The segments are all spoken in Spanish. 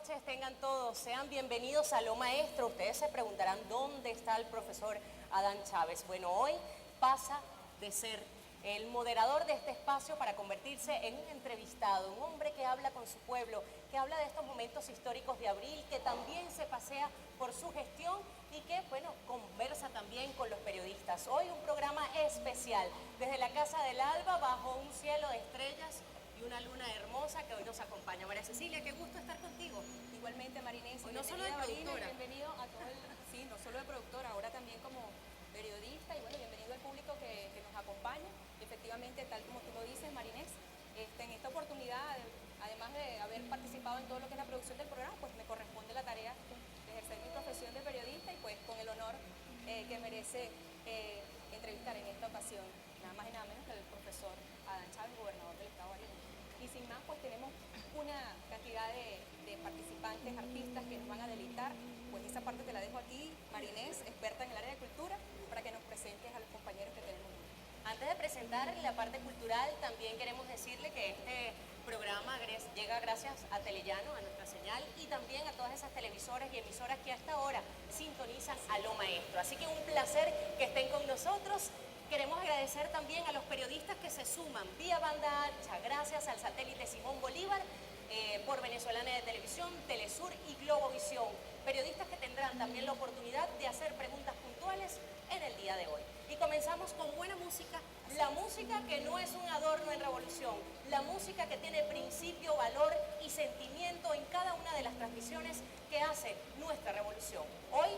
noches tengan todos, sean bienvenidos a Lo Maestro. Ustedes se preguntarán dónde está el profesor Adán Chávez. Bueno, hoy pasa de ser el moderador de este espacio para convertirse en un entrevistado, un hombre que habla con su pueblo, que habla de estos momentos históricos de abril, que también se pasea por su gestión y que, bueno, conversa también con los periodistas. Hoy un programa especial, desde la Casa del Alba, bajo un cielo de estrellas y una luna hermosa que hoy nos acompaña. María Cecilia, qué gusto estar contigo. Igualmente, Marinés, hoy no solo de productora. Bienvenido a todo el, sí, no solo de productora, ahora también como periodista y bueno, bienvenido al público que nos acompaña. Efectivamente, tal como tú lo dices, Marinés, en esta oportunidad, además de haber participado en todo lo que es la producción del programa, pues me corresponde la tarea de ejercer mi profesión de periodista y pues con el honor que merece entrevistar en esta ocasión nada más y nada menos que el profesor Adán Chávez, gobernador del estado de Barinas. Y sin más, pues tenemos una cantidad de participantes, artistas que nos van a deleitar. Pues esa parte te la dejo a ti, Marinés, experta en el área de cultura, para que nos presentes a los compañeros que tenemos. Antes de presentar la parte cultural, también queremos decirle que este programa llega gracias a Telellano, a nuestra señal, y también a todas esas televisoras y emisoras que hasta ahora sintonizan a Lo Maestro. Así que un placer que estén con nosotros. Queremos agradecer también a los periodistas que se suman vía banda ancha, gracias al satélite Simón Bolívar, por Venezolana de Televisión, Telesur y Globovisión. Periodistas que tendrán también la oportunidad de hacer preguntas puntuales en el día de hoy. Y comenzamos con buena música, la música que no es un adorno en revolución, la música que tiene principio, valor y sentimiento en cada una de las transmisiones que hace nuestra revolución. Hoy,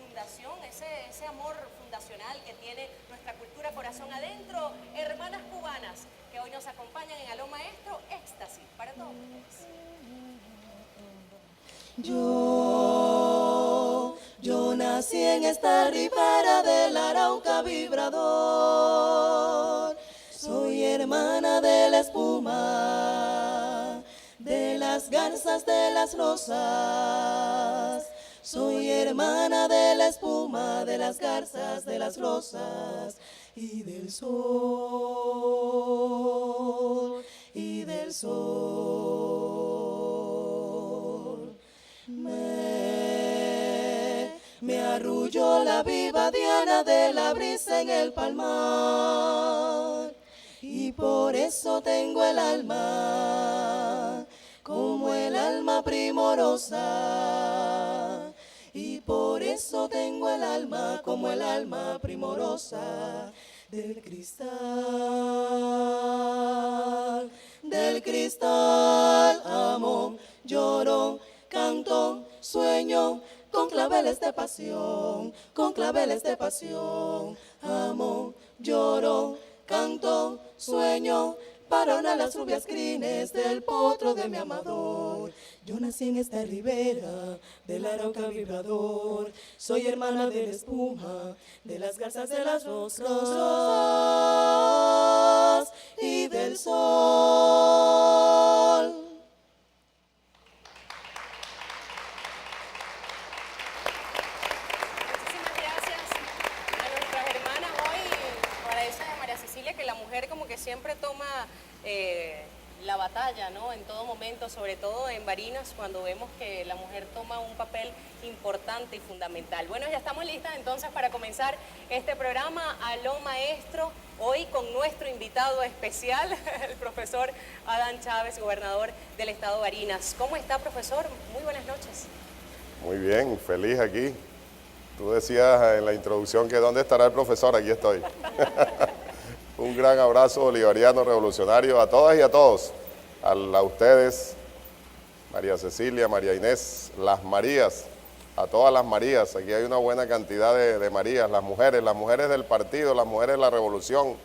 fundación, ese amor fundacional que tiene nuestra cultura corazón adentro, hermanas cubanas que hoy nos acompañan en A Lo Maestro, éxtasis para todos ustedes. Yo nací en esta ribera del Arauca vibrador. Soy hermana de la espuma, de las garzas, de las rosas. Soy hermana de la espuma, de las garzas, de las rosas y del sol, y del sol. Me arrulló la viva diana de la brisa en el palmar, y por eso tengo el alma como el alma primorosa, y por eso tengo el alma como el alma primorosa del cristal, amo, lloro, canto, sueño, con claveles de pasión, con claveles de pasión, amo, lloro, canto, sueño, para una de las rubias crines del potro de mi amador. Yo nací en esta ribera del Arauca vibrador, soy hermana de la espuma, de las garzas, de las rosas y del sol. Muchísimas gracias a nuestras hermanas hoy. Para eso de María Cecilia, que la mujer como que siempre toma la batalla, ¿no? En todo momento, sobre todo en Barinas, cuando vemos que la mujer toma un papel importante y fundamental. Bueno, ya estamos listas entonces para comenzar este programa A Lo Maestro, hoy con nuestro invitado especial, el profesor Adán Chávez, gobernador del estado de Barinas. ¿Cómo está, profesor? Muy buenas noches. Muy bien, feliz aquí. Tú decías en la introducción que ¿dónde estará el profesor? Aquí estoy. Un gran abrazo bolivariano revolucionario a todas y a todos. A ustedes, María Cecilia, María Inés, las Marías, a todas las Marías. Aquí hay una buena cantidad de Marías, las mujeres del partido, las mujeres de la revolución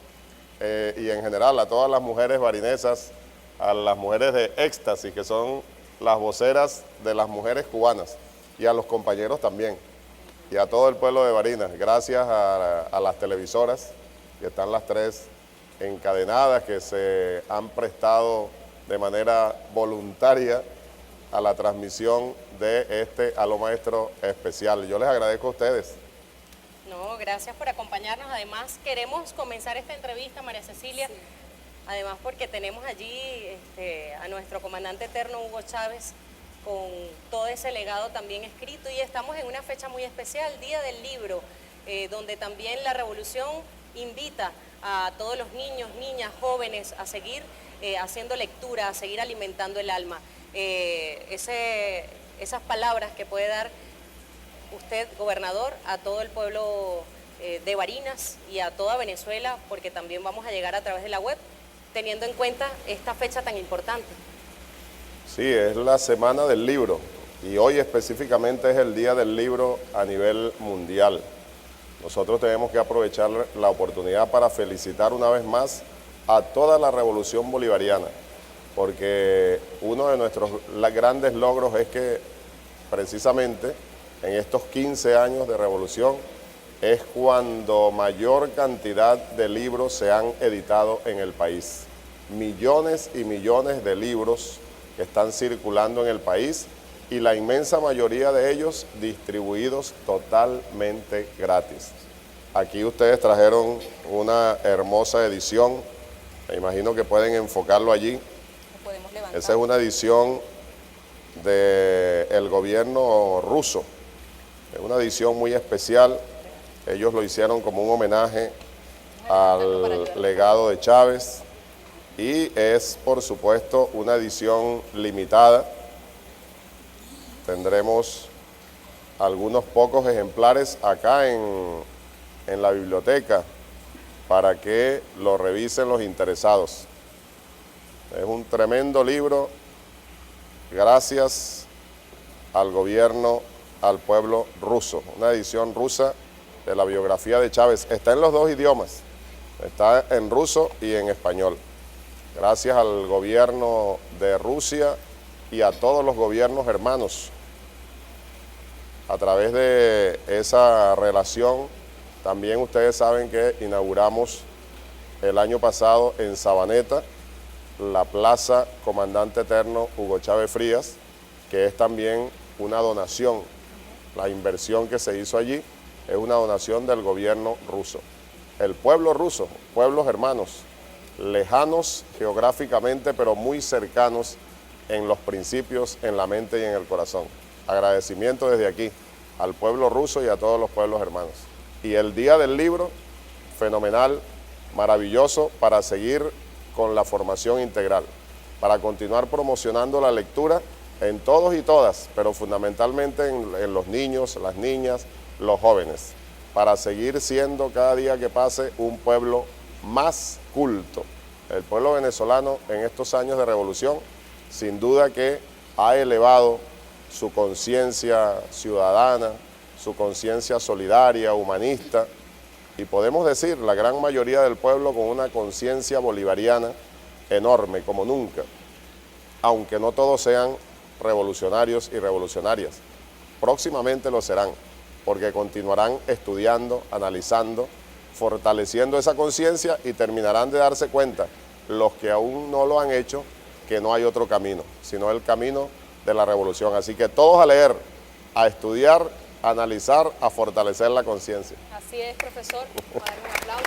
y en general a todas las mujeres barinesas, a las mujeres de éxtasis, que son las voceras de las mujeres cubanas, y a los compañeros también, y a todo el pueblo de Barinas. Gracias a las televisoras, que están las tres encadenadas, que se han prestado de manera voluntaria a la transmisión de este A Lo Maestro especial. Yo les agradezco a ustedes. No, gracias por acompañarnos. Además, queremos comenzar esta entrevista, María Cecilia, sí, además porque tenemos allí a nuestro comandante eterno, Hugo Chávez, con todo ese legado también escrito, y estamos en una fecha muy especial, Día del Libro, donde también la revolución invita a todos los niños, niñas, jóvenes a seguir haciendo lectura, a seguir alimentando el alma. Esas palabras que puede dar usted, gobernador, a todo el pueblo de Barinas y a toda Venezuela, porque también vamos a llegar a través de la web, teniendo en cuenta esta fecha tan importante. Sí, es la Semana del Libro y hoy específicamente es el Día del Libro a nivel mundial. Nosotros tenemos que aprovechar la oportunidad para felicitar una vez más a toda la revolución bolivariana, porque uno de nuestros grandes logros es que precisamente en estos 15 años de revolución es cuando mayor cantidad de libros se han editado en el país. Millones y millones de libros que están circulando en el país y la inmensa mayoría de ellos distribuidos totalmente gratis. Aquí ustedes trajeron una hermosa edición, me imagino que pueden enfocarlo allí. Lo podemos levantar. Esa es una edición del gobierno ruso, es una edición muy especial. Ellos lo hicieron como un homenaje al legado de Chávez y es, por supuesto, una edición limitada. Tendremos algunos pocos ejemplares acá en la biblioteca para que lo revisen los interesados. Es un tremendo libro, gracias al gobierno, al pueblo ruso, una edición rusa de la biografía de Chávez. Está en los dos idiomas, está en ruso y en español. Gracias al gobierno de Rusia y a todos los gobiernos hermanos. A través de esa relación, también ustedes saben que inauguramos el año pasado en Sabaneta la Plaza Comandante Eterno Hugo Chávez Frías, que es también una donación. La inversión que se hizo allí es una donación del gobierno ruso. El pueblo ruso, pueblos hermanos, lejanos geográficamente, pero muy cercanos en los principios, en la mente y en el corazón. Agradecimiento desde aquí al pueblo ruso y a todos los pueblos hermanos. Y el Día del Libro, fenomenal, maravilloso para seguir con la formación integral, para continuar promocionando la lectura en todos y todas, pero fundamentalmente en los niños, las niñas, los jóvenes, para seguir siendo cada día que pase un pueblo más culto. El pueblo venezolano en estos años de revolución, sin duda que ha elevado su conciencia ciudadana, su conciencia solidaria, humanista, y podemos decir, la gran mayoría del pueblo con una conciencia bolivariana enorme, como nunca, aunque no todos sean revolucionarios y revolucionarias. Próximamente lo serán, porque continuarán estudiando, analizando, fortaleciendo esa conciencia y terminarán de darse cuenta, los que aún no lo han hecho, que no hay otro camino, sino el camino de la revolución. Así que todos a leer, a estudiar, a analizar, a fortalecer la conciencia. Así es, profesor. Vamos a darle un aplauso.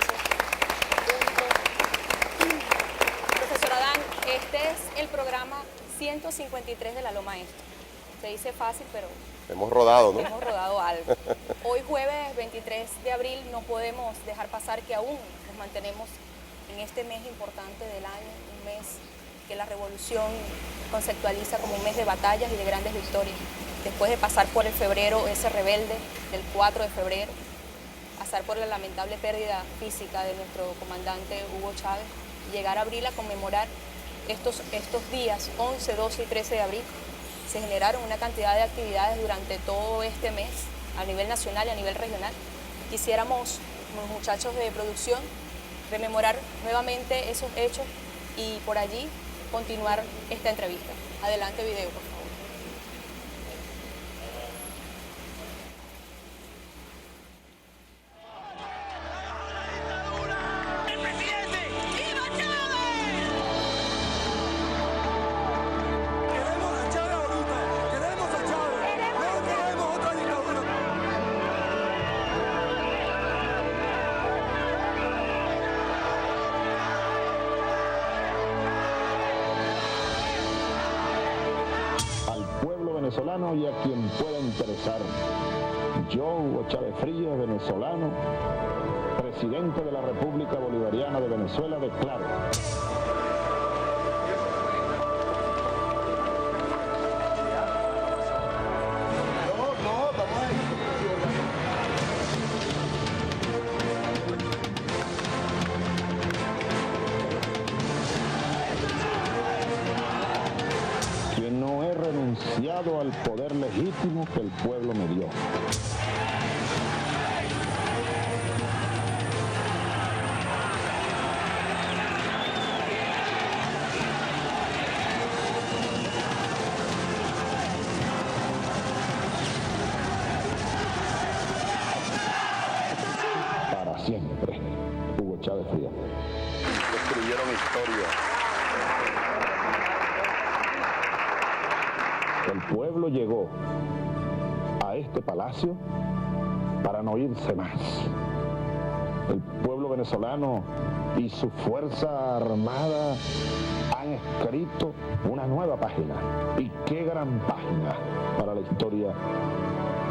Profesor Adán, este es el programa 153 de La Loma Este. Se dice fácil, pero Hemos rodado, ¿no? hemos rodado algo. Hoy jueves 23 de abril no podemos dejar pasar que aún nos mantenemos en este mes importante del año, un mes que la revolución conceptualiza como un mes de batallas y de grandes victorias. Después de pasar por el febrero, ese rebelde del 4 de febrero, pasar por la lamentable pérdida física de nuestro comandante Hugo Chávez, llegar a abril a conmemorar estos días, 11, 12 y 13 de abril, se generaron una cantidad de actividades durante todo este mes, a nivel nacional y a nivel regional. Quisiéramos, los muchachos de producción, rememorar nuevamente esos hechos y por allí continuar esta entrevista. Adelante video, por favor. venezolano y a quien pueda interesar. Yo, Hugo Chávez Frías, venezolano, presidente de la República Bolivariana de Venezuela, declaro. Al poder legítimo que el pueblo me dio. Para siempre, Hugo Chávez Frías. Escribieron historia. El pueblo llegó a este palacio para no irse más. El pueblo venezolano y su fuerza armada han escrito una nueva página. Y qué gran página para la historia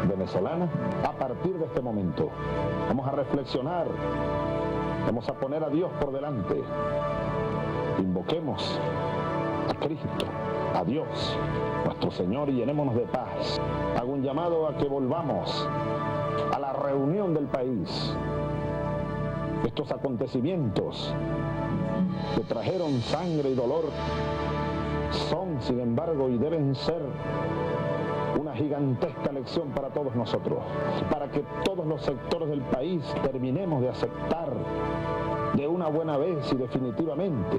venezolana. A partir de este momento vamos a reflexionar, vamos a poner a Dios por delante. Invoquemos a Cristo, a Dios, nuestro Señor, y llenémonos de paz. Hago un llamado a que volvamos a la reunión del país. Estos acontecimientos que trajeron sangre y dolor son, sin embargo, y deben ser una gigantesca lección para todos nosotros, para que todos los sectores del país terminemos de aceptar de una buena vez y definitivamente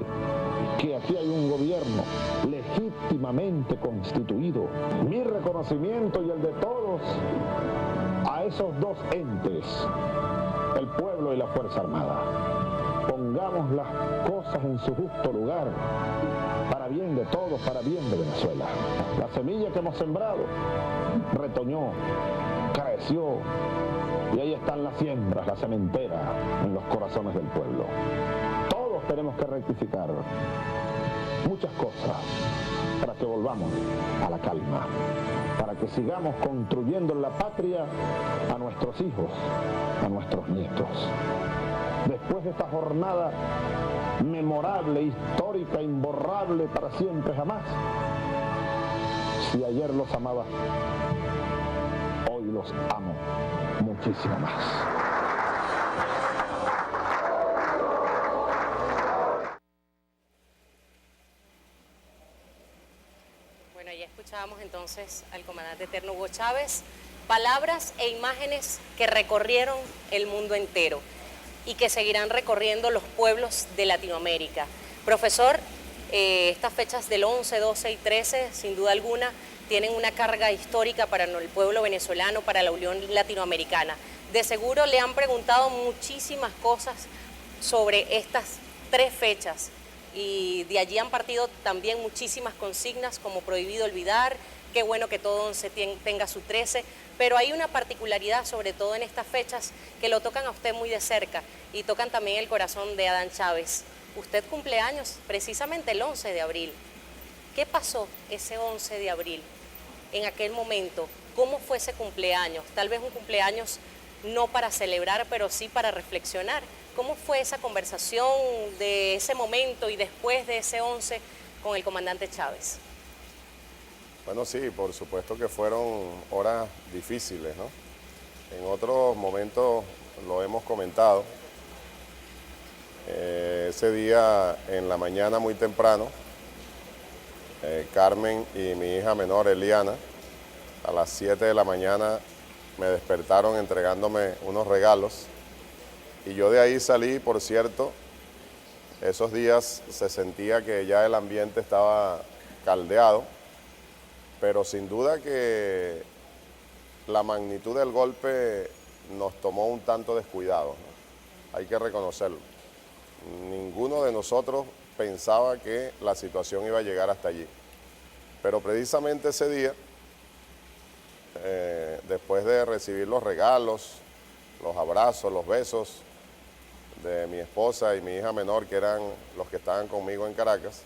que aquí hay un gobierno legítimamente constituido. Mi reconocimiento y el de todos a esos dos entes, el pueblo y la Fuerza Armada. Pongamos las cosas en su justo lugar, para bien de todos, para bien de Venezuela. La semilla que hemos sembrado retoñó, creció, y ahí están las siembras, la cementera en los corazones del pueblo. Todos tenemos que rectificar muchas cosas para que volvamos a la calma, para que sigamos construyendo en la patria a nuestros hijos, a nuestros nietos. Después de esta jornada memorable, histórica, imborrable para siempre jamás, si ayer los amaba, hoy los amo muchísimo más. Bueno, ya escuchábamos entonces al comandante eterno Hugo Chávez, palabras e imágenes que recorrieron el mundo entero y que seguirán recorriendo los pueblos de Latinoamérica. Profesor, estas fechas del 11, 12 y 13, sin duda alguna, tienen una carga histórica para el pueblo venezolano, para la Unión Latinoamericana. De seguro le han preguntado muchísimas cosas sobre estas tres fechas y de allí han partido también muchísimas consignas como prohibido olvidar, qué bueno que todo 11 tenga su 13, pero hay una particularidad sobre todo en estas fechas que lo tocan a usted muy de cerca y tocan también el corazón de Adán Chávez. Usted cumple años precisamente el 11 de abril. ¿Qué pasó ese 11 de abril? En aquel momento, ¿cómo fue ese cumpleaños? Tal vez un cumpleaños no para celebrar, pero sí para reflexionar. ¿Cómo fue esa conversación de ese momento y después de ese 11 con el comandante Chávez? Bueno, sí, por supuesto que fueron horas difíciles, ¿no? En otros momentos lo hemos comentado. Ese día en la mañana muy temprano, Carmen y mi hija menor, Eliana, a las 7 de la mañana me despertaron entregándome unos regalos y yo de ahí salí. Por cierto, esos días se sentía que ya el ambiente estaba caldeado, pero sin duda que la magnitud del golpe nos tomó un tanto descuidados, ¿no? Hay que reconocerlo. Ninguno de nosotros pensaba que la situación iba a llegar hasta allí. Pero precisamente ese día, después de recibir los regalos, los abrazos, los besos de mi esposa y mi hija menor, que eran los que estaban conmigo en Caracas,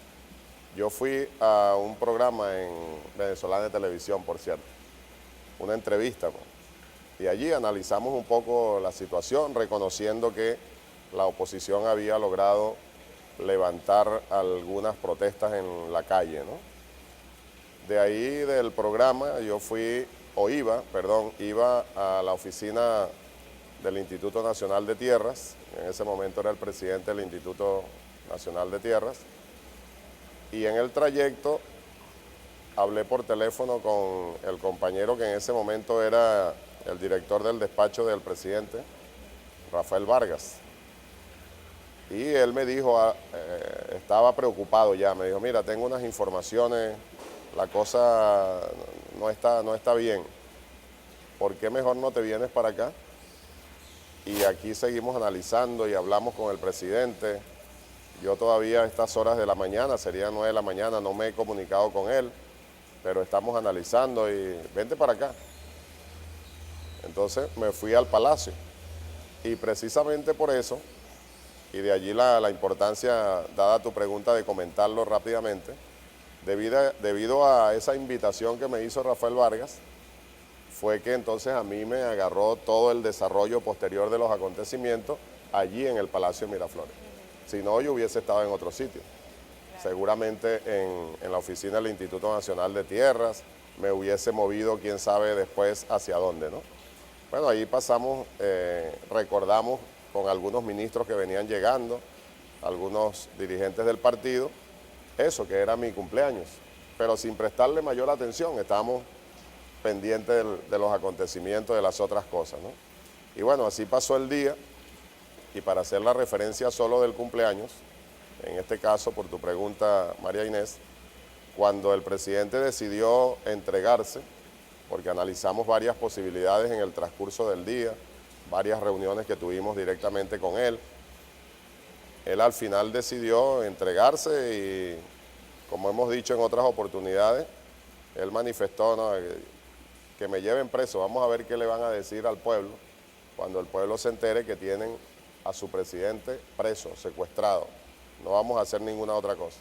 Yo fui a un programa en Venezolana de Televisión, por cierto, una entrevista, pues, y allí analizamos un poco la situación, reconociendo que la oposición había logrado levantar algunas protestas en la calle, ¿no? De ahí del programa yo iba a la oficina del Instituto Nacional de Tierras, en ese momento era el presidente del Instituto Nacional de Tierras, y en el trayecto hablé por teléfono con el compañero que en ese momento era el director del despacho del presidente, Rafael Vargas. Y él me dijo, estaba preocupado ya, me dijo, mira, tengo unas informaciones, la cosa no está bien. ¿Por qué mejor no te vienes para acá? Y aquí seguimos analizando y hablamos con el presidente. Yo todavía a estas horas de la mañana, serían 9 de la mañana, no me he comunicado con él, pero estamos analizando y vente para acá. Entonces me fui al Palacio y precisamente por eso, y de allí la importancia, dada tu pregunta, de comentarlo rápidamente, debido a esa invitación que me hizo Rafael Vargas, fue que entonces a mí me agarró todo el desarrollo posterior de los acontecimientos allí en el Palacio de Miraflores. Si no, yo hubiese estado en otro sitio. Seguramente en la oficina del Instituto Nacional de Tierras, me hubiese movido, quién sabe después hacia dónde, ¿no? Bueno, ahí pasamos, recordamos con algunos ministros que venían llegando, algunos dirigentes del partido, eso que era mi cumpleaños, pero sin prestarle mayor atención, estábamos pendientes de los acontecimientos, de las otras cosas, ¿no? Y bueno, así pasó el día, y para hacer la referencia solo del cumpleaños, en este caso, por tu pregunta, María Inés, cuando el presidente decidió entregarse, porque analizamos varias posibilidades en el transcurso del día, varias reuniones que tuvimos directamente con él, él al final decidió entregarse y, como hemos dicho en otras oportunidades, él manifestó, ¿no?, que me lleven preso, vamos a ver qué le van a decir al pueblo cuando el pueblo se entere que tienen a su presidente preso, secuestrado. No vamos a hacer ninguna otra cosa.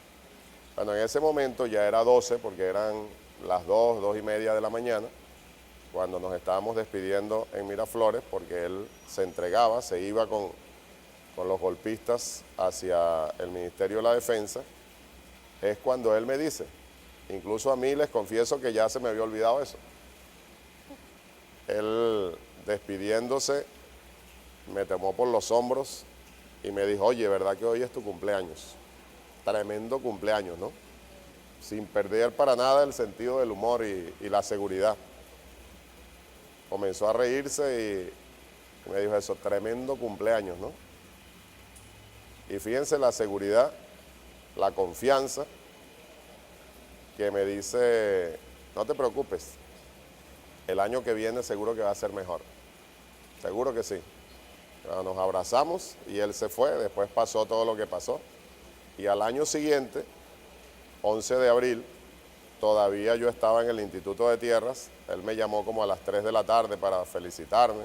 Bueno, en ese momento ya era 12, porque eran las 2:30 de la mañana, cuando nos estábamos despidiendo en Miraflores, porque él se entregaba, se iba con los golpistas hacia el Ministerio de la Defensa, es cuando él me dice, incluso a mí les confieso que ya se me había olvidado eso. Él, despidiéndose, me tomó por los hombros y me dijo, oye, ¿verdad que hoy es tu cumpleaños? Tremendo cumpleaños, ¿no? Sin perder para nada el sentido del humor y la seguridad. Comenzó a reírse y me dijo eso, tremendo cumpleaños, ¿no? Y fíjense la seguridad, la confianza, que me dice, no te preocupes, el año que viene seguro que va a ser mejor. Seguro que sí. Nos abrazamos y él se fue, después pasó todo lo que pasó. Y al año siguiente, 11 de abril, todavía yo estaba en el Instituto de Tierras, él me llamó como a las 3 de la tarde para felicitarme,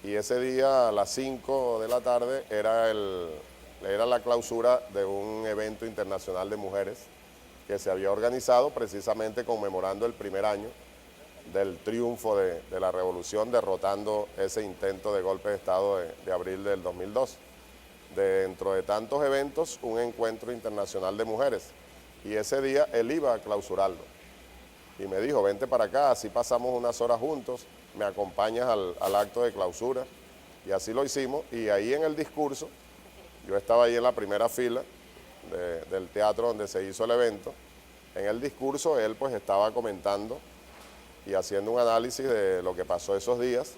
y ese día a las 5 de la tarde era la clausura de un evento internacional de mujeres que se había organizado precisamente conmemorando el primer año del triunfo de la revolución, derrotando ese intento de golpe de Estado de abril del 2002. Dentro de tantos eventos, un encuentro internacional de mujeres, y ese día él iba a clausurarlo. Y me dijo, vente para acá, así pasamos unas horas juntos, me acompañas al acto de clausura, y así lo hicimos, y ahí en el discurso, yo estaba ahí en la primera fila del teatro donde se hizo el evento, en el discurso él pues estaba comentando y haciendo un análisis de lo que pasó esos días.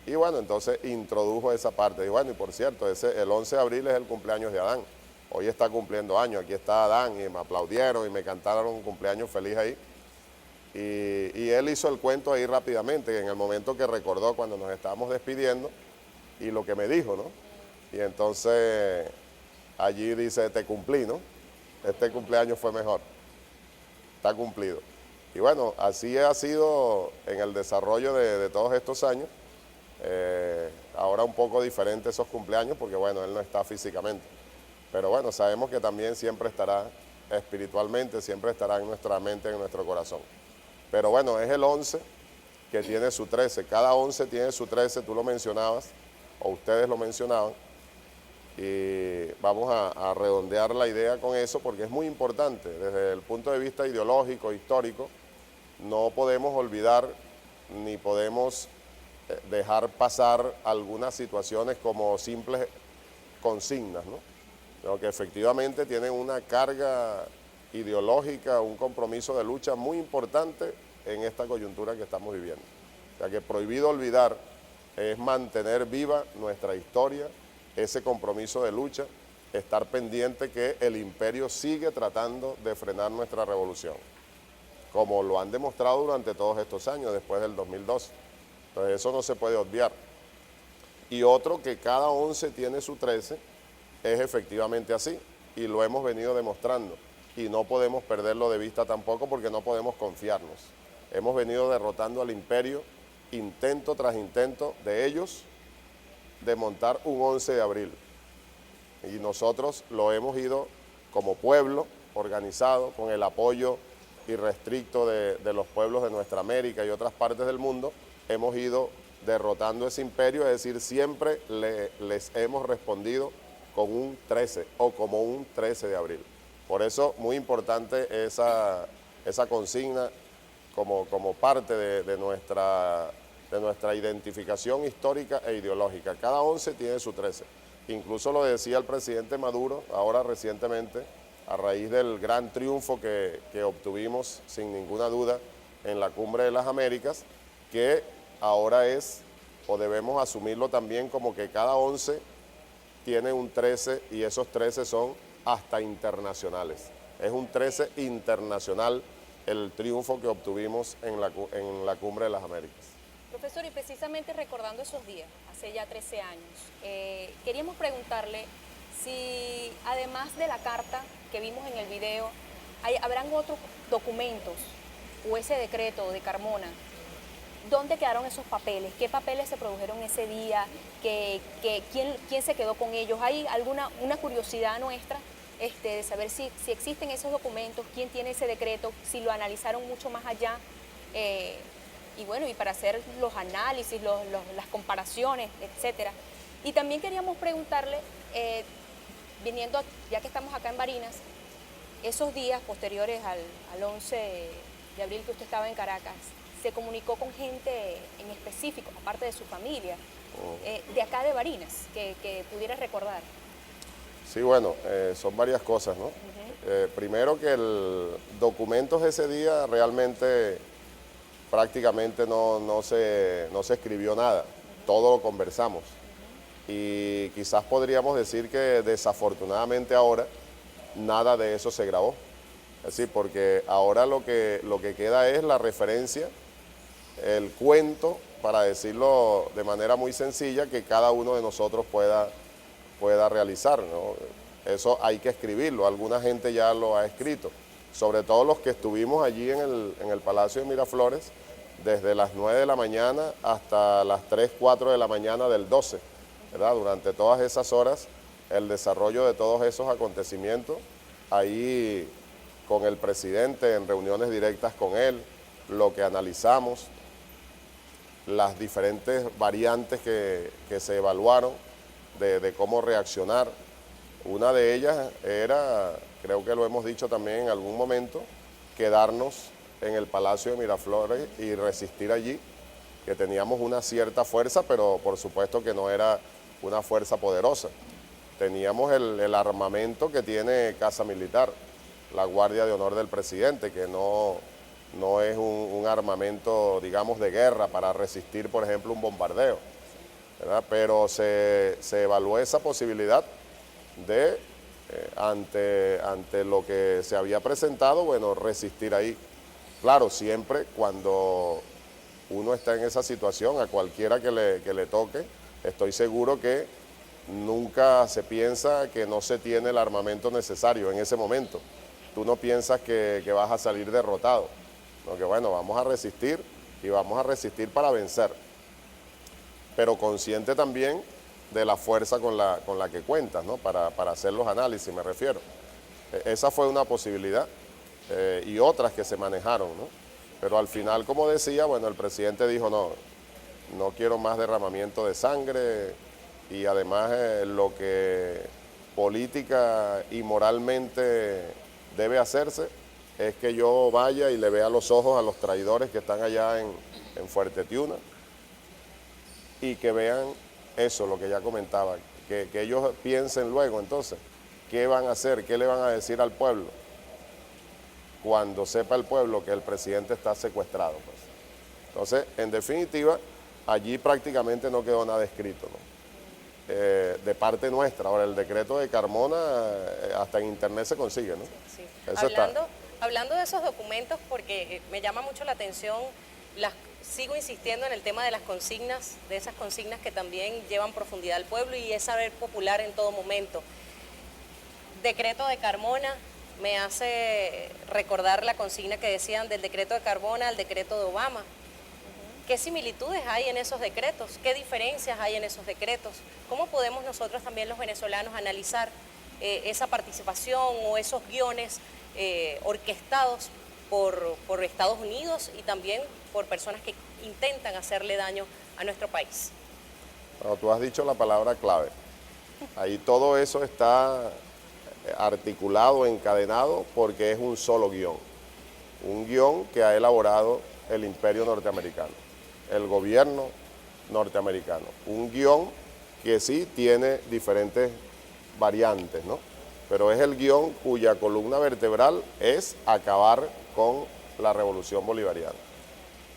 Y bueno, entonces introdujo esa parte. Y bueno, y por cierto, el 11 de abril es el cumpleaños de Adán. Hoy está cumpliendo años, aquí está Adán, y me aplaudieron y me cantaron un cumpleaños feliz ahí. Y él hizo el cuento ahí rápidamente, en el momento que recordó cuando nos estábamos despidiendo, y lo que me dijo, ¿no? Y entonces allí dice, te cumplí, ¿no? Este cumpleaños fue mejor. Está cumplido. Y bueno, así ha sido en el desarrollo de todos estos años. Ahora un poco diferente esos cumpleaños porque bueno, él no está físicamente. Pero bueno, sabemos que también siempre estará espiritualmente siempre estará en nuestra mente, en nuestro corazón. Pero bueno, es el 11 que tiene su 13. Cada 11 tiene su 13, tú lo mencionabas, o ustedes lo mencionaban. Y vamos a redondear la idea con eso porque es muy importante. Desde el punto de vista ideológico, histórico, no podemos olvidar ni podemos dejar pasar algunas situaciones como simples consignas, ¿no? Pero que efectivamente tienen una carga ideológica, un compromiso de lucha muy importante en esta coyuntura que estamos viviendo. O sea que prohibido olvidar es mantener viva nuestra historia, ese compromiso de lucha, estar pendiente que el imperio sigue tratando de frenar nuestra revolución, como lo han demostrado durante todos estos años, después del 2012. Entonces eso no se puede obviar. Y otro, que cada 11 tiene su 13, es efectivamente así, y lo hemos venido demostrando, y no podemos perderlo de vista tampoco porque no podemos confiarnos. Hemos venido derrotando al imperio, intento tras intento de ellos, de montar un 11 de abril. Y nosotros lo hemos ido como pueblo organizado, con el apoyo irrestricto de los pueblos de nuestra América y otras partes del mundo, hemos ido derrotando ese imperio, es decir, siempre les hemos respondido con un 13 o como un 13 de abril. Por eso, muy importante esa consigna como parte de nuestra identificación histórica e ideológica. Cada 11 tiene su 13. Incluso lo decía el presidente Maduro, ahora recientemente, a raíz del gran triunfo que obtuvimos, sin ninguna duda, en la Cumbre de las Américas, que ahora es, o debemos asumirlo también como que cada 11 tiene un 13 y esos 13 son hasta internacionales. Es un 13 internacional el triunfo que obtuvimos en la Cumbre de las Américas. Profesor, y precisamente recordando esos días, hace ya 13 años, queríamos preguntarle si además de la carta que vimos en el video, ¿habrán otros documentos o ese decreto de Carmona? ¿Dónde quedaron esos papeles? ¿Qué papeles se produjeron ese día? ¿Quién se quedó con ellos? ¿Hay una curiosidad nuestra de saber si existen esos documentos? ¿Quién tiene ese decreto? Si lo analizaron mucho más allá. Y bueno, y para hacer los análisis, las comparaciones, etcétera. Y también queríamos preguntarle, ya que estamos acá en Barinas, esos días posteriores al 11 de abril que usted estaba en Caracas, ¿se comunicó con gente en específico, aparte de su familia, de acá de Barinas, que pudiera recordar? Sí, bueno, son varias cosas, ¿no? Primero que documentos ese día realmente prácticamente no se escribió nada, todo lo conversamos. Y quizás podríamos decir que desafortunadamente ahora nada de eso se grabó. Es decir, porque ahora lo que queda es la referencia, el cuento, para decirlo de manera muy sencilla, que cada uno de nosotros pueda realizar, ¿no? Eso hay que escribirlo, alguna gente ya lo ha escrito, sobre todo los que estuvimos allí en el Palacio de Miraflores, desde las 9 de la mañana hasta las 3, 4 de la mañana del 12, ¿verdad? Durante todas esas horas, el desarrollo de todos esos acontecimientos, ahí con el presidente, en reuniones directas con él, lo que analizamos, las diferentes variantes que se evaluaron de cómo reaccionar. Una de ellas era, creo que lo hemos dicho también en algún momento, quedarnos en el Palacio de Miraflores y resistir allí, que teníamos una cierta fuerza, pero por supuesto que no era una fuerza poderosa. Teníamos el armamento que tiene Casa Militar, la Guardia de Honor del Presidente, que no es un armamento, digamos, de guerra para resistir, por ejemplo, un bombardeo, ¿verdad? Pero se evaluó esa posibilidad de, ante lo que se había presentado, bueno, resistir ahí. Claro, siempre cuando uno está en esa situación, a cualquiera que le toque, estoy seguro que nunca se piensa que no se tiene el armamento necesario en ese momento. Tú no piensas que vas a salir derrotado, sino que bueno, vamos a resistir y vamos a resistir para vencer. Pero consciente también de la fuerza con la que cuentas, ¿no? Para hacer los análisis, me refiero. Esa fue una posibilidad y otras que se manejaron, ¿no? Pero al final, como decía, bueno, el presidente dijo no quiero más derramamiento de sangre y además lo que política y moralmente debe hacerse es que yo vaya y le vea los ojos a los traidores que están allá en Fuerte Tiuna y que vean eso, lo que ya comentaba, que ellos piensen luego entonces, ¿qué van a hacer? ¿Qué le van a decir al pueblo? Cuando sepa el pueblo que el presidente está secuestrado, pues. Entonces, en definitiva, allí prácticamente no quedó nada escrito, ¿no? De parte nuestra. Ahora, el decreto de Carmona hasta en internet se consigue, ¿no? Sí. Eso está. Hablando de esos documentos, porque me llama mucho la atención, sigo insistiendo en el tema de las consignas, de esas consignas que también llevan profundidad al pueblo y es saber popular en todo momento. Decreto de Carmona me hace recordar la consigna que decían del decreto de Carmona al decreto de Obama. ¿Qué similitudes hay en esos decretos? ¿Qué diferencias hay en esos decretos? ¿Cómo podemos nosotros también los venezolanos analizar esa participación o esos guiones orquestados por Estados Unidos y también por personas que intentan hacerle daño a nuestro país? Bueno, tú has dicho la palabra clave. Ahí todo eso está articulado, encadenado, porque es un solo guión. Un guión que ha elaborado el imperio norteamericano, el gobierno norteamericano. Un guión que sí tiene diferentes variantes, ¿no? Pero es el guión cuya columna vertebral es acabar con la revolución bolivariana.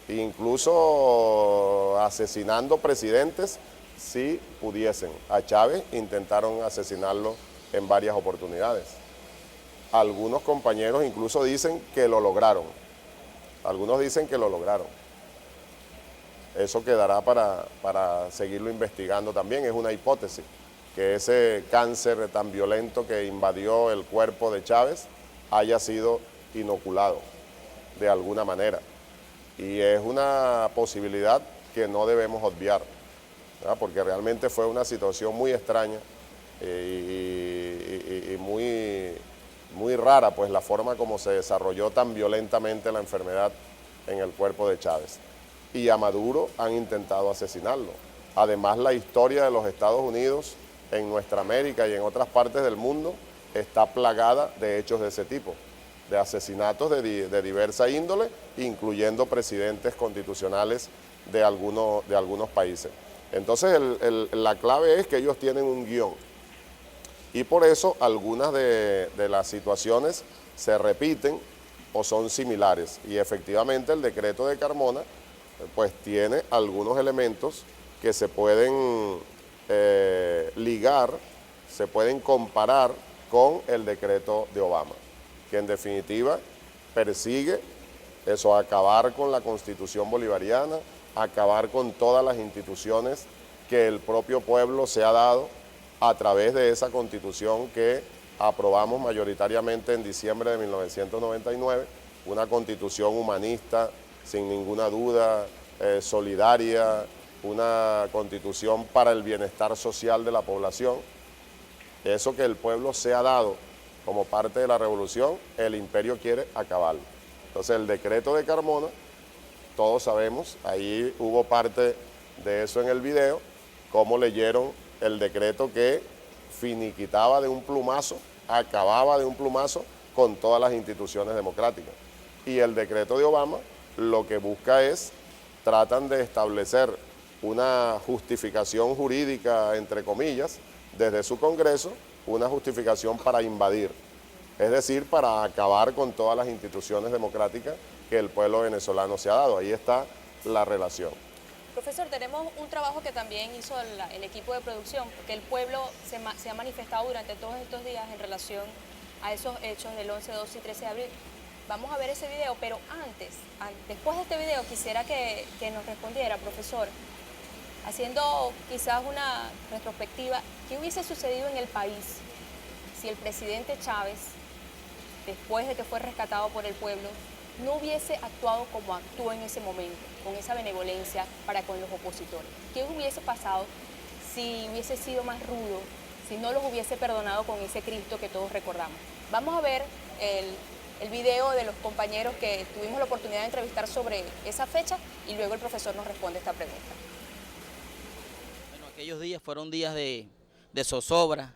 Incluso asesinando presidentes si pudiesen. A Chávez intentaron asesinarlo en varias oportunidades. Algunos compañeros incluso dicen que lo lograron. Algunos dicen que lo lograron. Eso quedará para seguirlo investigando también, es una hipótesis, que ese cáncer tan violento que invadió el cuerpo de Chávez haya sido inoculado de alguna manera. Y es una posibilidad que no debemos obviar, ¿verdad? Porque realmente fue una situación muy extraña y muy rara, pues la forma como se desarrolló tan violentamente la enfermedad en el cuerpo de Chávez. Y a Maduro han intentado asesinarlo. Además, la historia de los Estados Unidos en nuestra América y en otras partes del mundo está plagada de hechos de ese tipo, de asesinatos de diversa índole, incluyendo presidentes constitucionales de algunos países. Entonces, la clave es que ellos tienen un guión. Y por eso algunas de las situaciones se repiten o son similares. Y efectivamente el decreto de Carmona pues tiene algunos elementos que se pueden ligar, se pueden comparar con el decreto de Obama, que en definitiva persigue eso, acabar con la Constitución bolivariana, acabar con todas las instituciones que el propio pueblo se ha dado a través de esa Constitución que aprobamos mayoritariamente en diciembre de 1999, una Constitución humanista, sin ninguna duda, solidaria, una Constitución para el bienestar social de la población. Eso que el pueblo se ha dado como parte de la revolución, el imperio quiere acabarlo. Entonces el decreto de Carmona, todos sabemos, ahí hubo parte de eso en el video, cómo leyeron el decreto que finiquitaba de un plumazo, acababa de un plumazo con todas las instituciones democráticas. Y el decreto de Obama lo que busca es, tratan de establecer una justificación jurídica, entre comillas, desde su Congreso, una justificación para invadir, es decir, para acabar con todas las instituciones democráticas que el pueblo venezolano se ha dado. Ahí está la relación. Profesor, tenemos un trabajo que también hizo el equipo de producción, porque el pueblo se ha manifestado durante todos estos días en relación a esos hechos del 11, 12 y 13 de abril. Vamos a ver ese video, pero después de este video quisiera que nos respondiera, profesor, haciendo quizás una retrospectiva, ¿qué hubiese sucedido en el país si el presidente Chávez, después de que fue rescatado por el pueblo, no hubiese actuado como actuó en ese momento, con esa benevolencia para con los opositores? ¿Qué hubiese pasado si hubiese sido más rudo, si no los hubiese perdonado con ese Cristo que todos recordamos? Vamos a ver el video de los compañeros que tuvimos la oportunidad de entrevistar sobre esa fecha y luego el profesor nos responde esta pregunta. Bueno, aquellos días fueron días de zozobra,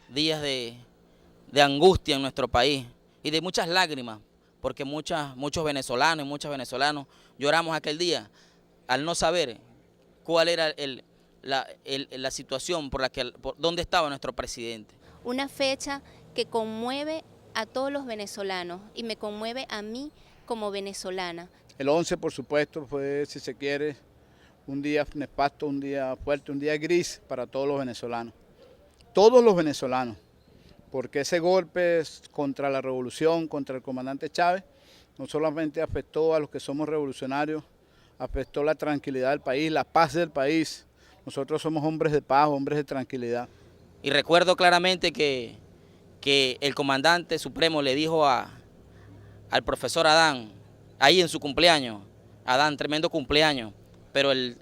días de angustia en nuestro país y de muchas lágrimas, porque muchos venezolanos y muchas venezolanos lloramos aquel día al no saber cuál era la situación por dónde estaba nuestro presidente. Una fecha que conmueve a todos los venezolanos y me conmueve a mí como venezolana. El 11, por supuesto, fue, si se quiere, un día nefasto, un día fuerte, un día gris para todos los venezolanos. Todos los venezolanos, porque ese golpe contra la revolución, contra el comandante Chávez, no solamente afectó a los que somos revolucionarios, afectó la tranquilidad del país, la paz del país. Nosotros somos hombres de paz, hombres de tranquilidad. Y recuerdo claramente que el comandante supremo le dijo al profesor Adán, ahí en su cumpleaños, Adán, tremendo cumpleaños, pero el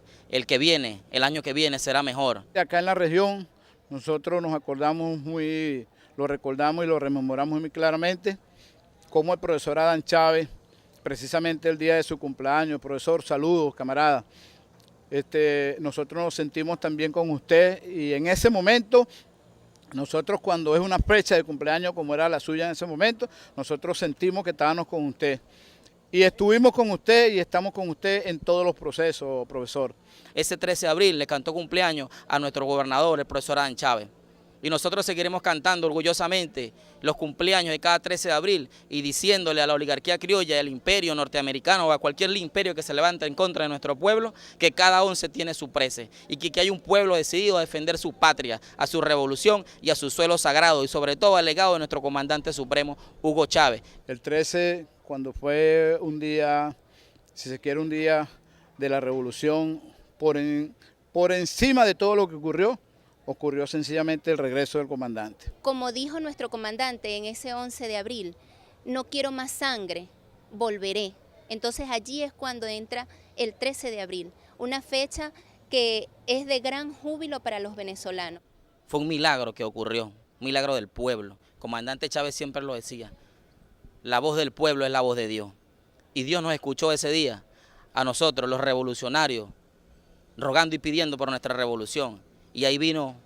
que viene, el año que viene será mejor. Acá en la región nosotros nos acordamos lo recordamos y lo rememoramos muy claramente, como el profesor Adán Chávez, precisamente el día de su cumpleaños, profesor, saludos, camarada. Nosotros nos sentimos también con usted y en ese momento, nosotros cuando es una fecha de cumpleaños como era la suya en ese momento, nosotros sentimos que estábamos con usted. Y estuvimos con usted y estamos con usted en todos los procesos, profesor. Ese 13 de abril le cantó cumpleaños a nuestro gobernador, el profesor Adán Chávez. Y nosotros seguiremos cantando orgullosamente los cumpleaños de cada 13 de abril y diciéndole a la oligarquía criolla, al imperio norteamericano o a cualquier imperio que se levante en contra de nuestro pueblo, que cada 11 tiene su prece y que hay un pueblo decidido a defender su patria, a su revolución y a su suelo sagrado y sobre todo al legado de nuestro comandante supremo, Hugo Chávez. El 13, cuando fue un día, si se quiere, un día de la revolución, por encima de todo lo que ocurrió sencillamente el regreso del comandante. Como dijo nuestro comandante en ese 11 de abril, no quiero más sangre, volveré. Entonces allí es cuando entra el 13 de abril, una fecha que es de gran júbilo para los venezolanos. Fue un milagro que ocurrió, un milagro del pueblo. El comandante Chávez siempre lo decía, la voz del pueblo es la voz de Dios. Y Dios nos escuchó ese día, a nosotros los revolucionarios, rogando y pidiendo por nuestra revolución. Y ahí vino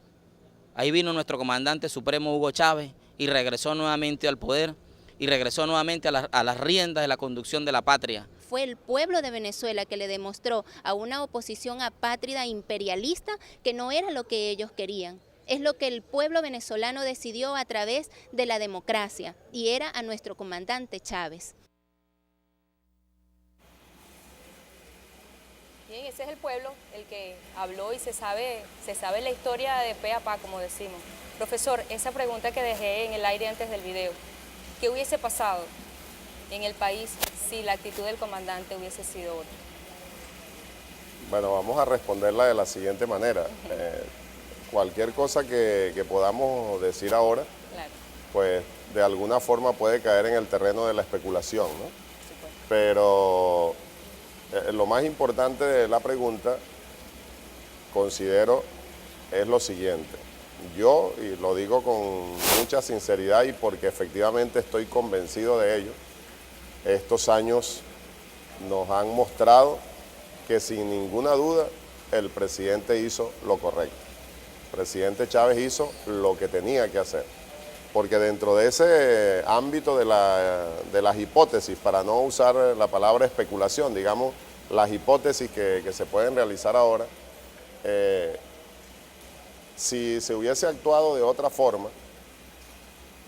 nuestro comandante supremo Hugo Chávez y regresó nuevamente al poder y regresó nuevamente a las riendas de la conducción de la patria. Fue el pueblo de Venezuela que le demostró a una oposición apátrida imperialista que no era lo que ellos querían. Es lo que el pueblo venezolano decidió a través de la democracia y era a nuestro comandante Chávez. Bien, ese es el pueblo el que habló y se sabe la historia de pe a pa, como decimos. Profesor, esa pregunta que dejé en el aire antes del video, ¿qué hubiese pasado en el país si la actitud del comandante hubiese sido otra? Bueno, vamos a responderla de la siguiente manera. Cualquier cosa que podamos decir ahora, Claro. pues de alguna forma puede caer en el terreno de la especulación, ¿no? Pero lo más importante de la pregunta, considero, es lo siguiente. Yo, y lo digo con mucha sinceridad y porque efectivamente estoy convencido de ello, estos años nos han mostrado que sin ninguna duda el presidente hizo lo correcto. El presidente Chávez hizo lo que tenía que hacer. Porque dentro de ese ámbito de las hipótesis, para no usar la palabra especulación, digamos, las hipótesis que se pueden realizar ahora, si se hubiese actuado de otra forma,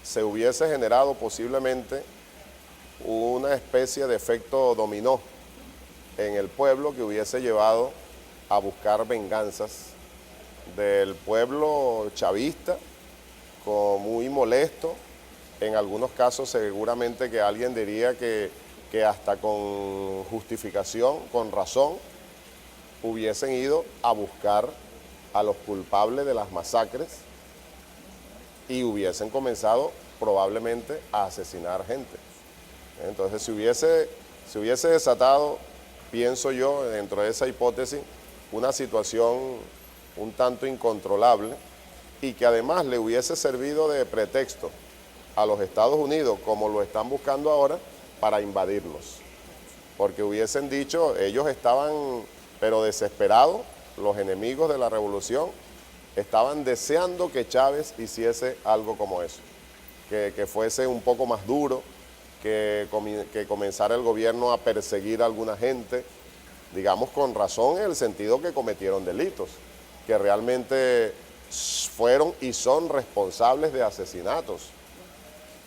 se hubiese generado posiblemente una especie de efecto dominó en el pueblo que hubiese llevado a buscar venganzas del pueblo chavista, muy molesto. En algunos casos seguramente que alguien diría que hasta con justificación, con razón, hubiesen ido a buscar a los culpables de las masacres y hubiesen comenzado probablemente a asesinar gente. Entonces se hubiese desatado, pienso yo, dentro de esa hipótesis, una situación un tanto incontrolable y que además le hubiese servido de pretexto a los Estados Unidos, como lo están buscando ahora, para invadirnos. Porque hubiesen dicho, ellos estaban, pero desesperados, los enemigos de la revolución, estaban deseando que Chávez hiciese algo como eso, que fuese un poco más duro, que comenzara el gobierno a perseguir a alguna gente, digamos con razón en el sentido que cometieron delitos, que realmente fueron y son responsables de asesinatos,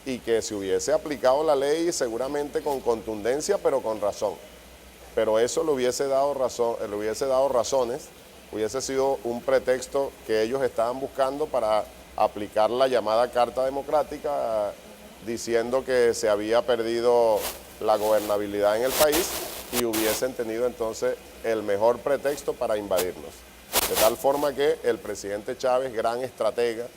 y que se hubiese aplicado la ley seguramente con contundencia, pero con razón. Pero eso le hubiese dado razones, hubiese sido un pretexto que ellos estaban buscando para aplicar la llamada Carta Democrática, diciendo que se había perdido la gobernabilidad en el país y hubiesen tenido entonces el mejor pretexto para invadirnos. De tal forma que el presidente Chávez, gran estratega,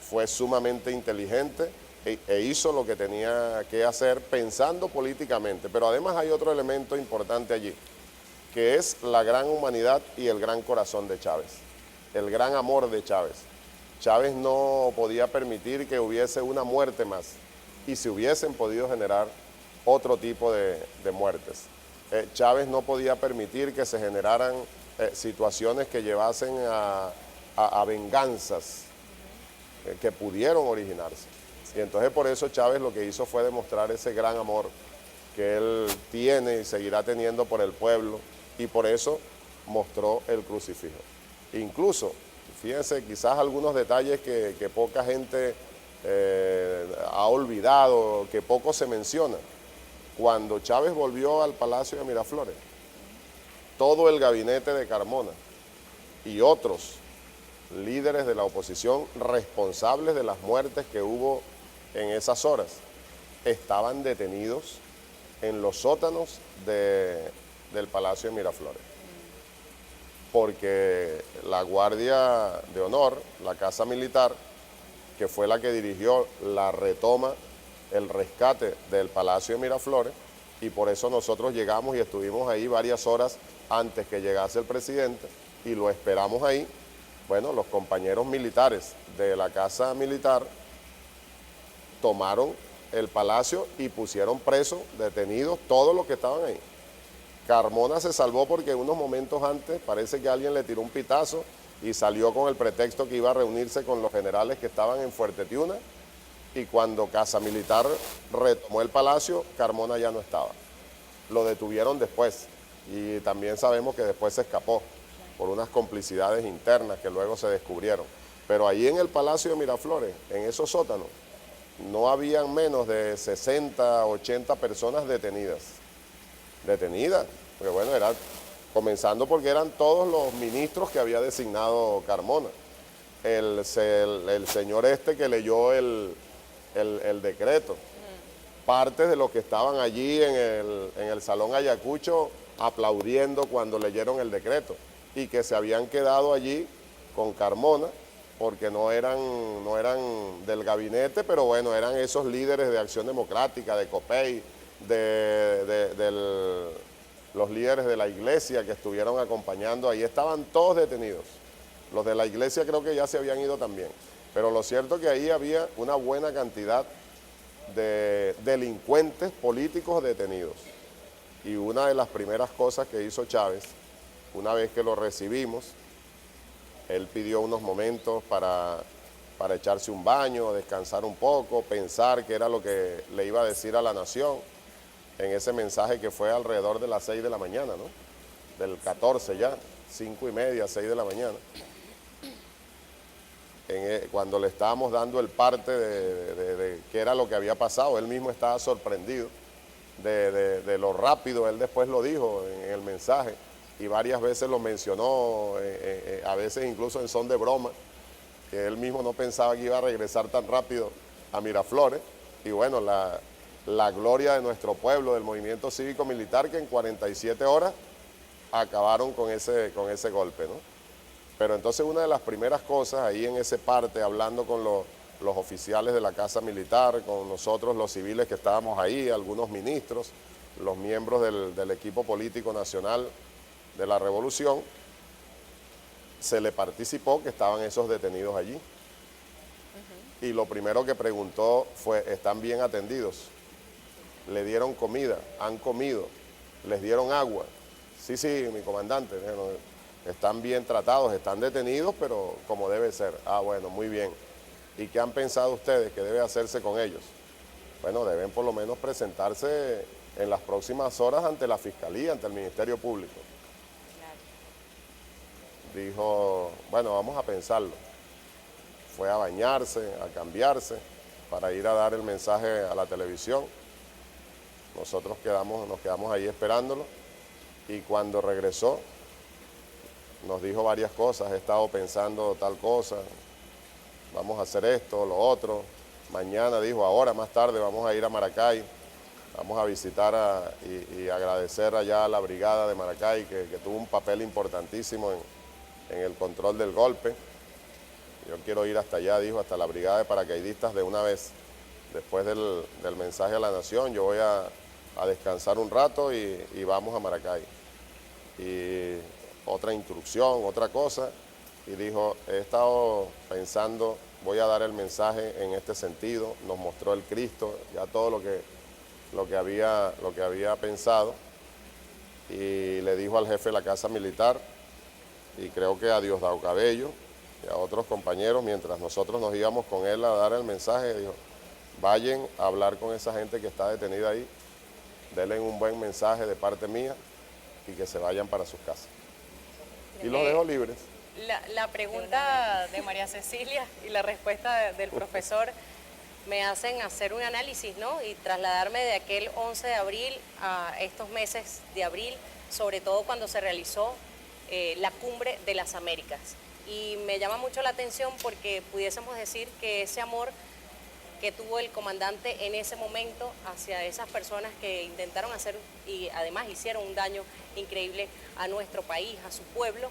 fue sumamente inteligente e hizo lo que tenía que hacer pensando políticamente. Pero además hay otro elemento importante allí, que es la gran humanidad y el gran corazón de Chávez, el gran amor de Chávez. Chávez no podía permitir que hubiese una muerte más y se hubiesen podido generar otro tipo de muertes. Chávez no podía permitir que se generaran situaciones que llevasen a venganzas que pudieron originarse. Y entonces por eso Chávez lo que hizo fue demostrar ese gran amor que él tiene y seguirá teniendo por el pueblo, y por eso mostró el crucifijo. Incluso, fíjense, quizás algunos detalles que poca gente ha olvidado, que poco se menciona. Cuando Chávez volvió al Palacio de Miraflores, todo el gabinete de Carmona y otros líderes de la oposición responsables de las muertes que hubo en esas horas estaban detenidos en los sótanos del Palacio de Miraflores, porque la Guardia de Honor, la Casa Militar, que fue la que dirigió la retoma, el rescate del Palacio de Miraflores, y por eso nosotros llegamos y estuvimos ahí varias horas antes que llegase el presidente y lo esperamos ahí. Bueno, los compañeros militares de la Casa Militar tomaron el palacio y pusieron presos, detenidos, todos los que estaban ahí. Carmona se salvó porque unos momentos antes parece que alguien le tiró un pitazo y salió con el pretexto que iba a reunirse con los generales que estaban en Fuerte Tiuna, y cuando Casa Militar retomó el palacio, Carmona ya no estaba. Lo detuvieron después y también sabemos que después se escapó por unas complicidades internas que luego se descubrieron. Pero ahí en el Palacio de Miraflores, en esos sótanos, no habían menos de 60, 80 personas detenidas. Detenidas, porque bueno, comenzando porque eran todos los ministros que había designado Carmona. El señor que leyó el decreto. Parte de los que estaban allí en el Salón Ayacucho aplaudiendo cuando leyeron el decreto, y que se habían quedado allí con Carmona porque no eran del gabinete, pero bueno, eran esos líderes de Acción Democrática, de COPEI, los líderes de la iglesia que estuvieron acompañando. Ahí estaban todos detenidos. Los de la iglesia creo que ya se habían ido también. Pero lo cierto es que ahí había una buena cantidad de delincuentes políticos detenidos. Y una de las primeras cosas que hizo Chávez, una vez que lo recibimos, él pidió unos momentos para echarse un baño, descansar un poco, pensar qué era lo que le iba a decir a la nación en ese mensaje que fue alrededor de las 6 de la mañana, ¿no? Del 14 ya, 5:30, 6 de la mañana. Cuando le estábamos dando el parte de qué era lo que había pasado, él mismo estaba sorprendido de lo rápido, él después lo dijo en el mensaje, y varias veces lo mencionó, a veces incluso en son de broma, que él mismo no pensaba que iba a regresar tan rápido a Miraflores. Y bueno, la gloria de nuestro pueblo, del movimiento cívico-militar, que en 47 horas acabaron con ese golpe, ¿no? Pero entonces una de las primeras cosas ahí en ese parte, hablando con los oficiales de la Casa Militar, con nosotros los civiles que estábamos ahí, algunos ministros, los miembros del equipo político nacional de la revolución, se le participó que estaban esos detenidos allí. y lo primero que preguntó fue, ¿están bien atendidos? ¿Le dieron comida? ¿Han comido? ¿Les dieron agua? Sí, sí, mi comandante, están bien tratados, están detenidos, pero como debe ser. Ah, bueno, muy bien. ¿Y qué han pensado ustedes que debe hacerse con ellos? Bueno, deben por lo menos presentarse en las próximas horas ante la Fiscalía, ante el Ministerio Público. Dijo, bueno, vamos a pensarlo. Fue a bañarse, a cambiarse, para ir a dar el mensaje a la televisión. Nosotros nos quedamos ahí esperándolo, y cuando regresó nos dijo varias cosas. He estado pensando tal cosa, vamos a hacer esto, lo otro. Mañana, dijo, ahora más tarde vamos a ir a Maracay, vamos a visitar y agradecer allá a la brigada de Maracay, que tuvo un papel importantísimo en el control del golpe. Yo quiero ir hasta allá, dijo, hasta la brigada de paracaidistas de una vez. Después del mensaje a la nación, yo voy a descansar un rato y vamos a Maracay. Y otra instrucción, otra cosa, y dijo, he estado pensando, voy a dar el mensaje en este sentido. Nos mostró el Cristo, ya todo lo que había pensado, y le dijo al jefe de la Casa Militar, y creo que a Diosdado Cabello y a otros compañeros, mientras nosotros nos íbamos con él a dar el mensaje, dijo, vayan a hablar con esa gente que está detenida ahí, denle un buen mensaje de parte mía y que se vayan para sus casas. Y los dejo libres. La pregunta de María Cecilia y la respuesta del profesor me hacen hacer un análisis, ¿no? Y trasladarme de aquel 11 de abril a estos meses de abril, sobre todo cuando se realizó la Cumbre de las Américas. Y me llama mucho la atención porque pudiésemos decir que ese amor que tuvo el comandante en ese momento hacia esas personas que intentaron hacer y además hicieron un daño increíble a nuestro país, a su pueblo,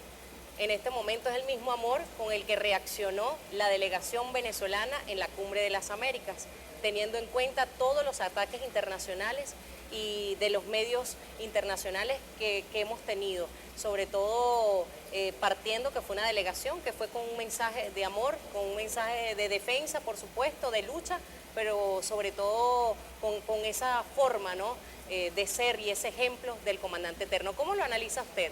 en este momento es el mismo amor con el que reaccionó la delegación venezolana en la Cumbre de las Américas, teniendo en cuenta todos los ataques internacionales y de los medios internacionales que hemos tenido, sobre todo partiendo que fue una delegación que fue con un mensaje de amor, con un mensaje de defensa, por supuesto, de lucha, pero sobre todo con esa forma, ¿no? De ser y ese ejemplo del comandante eterno. ¿Cómo lo analiza usted?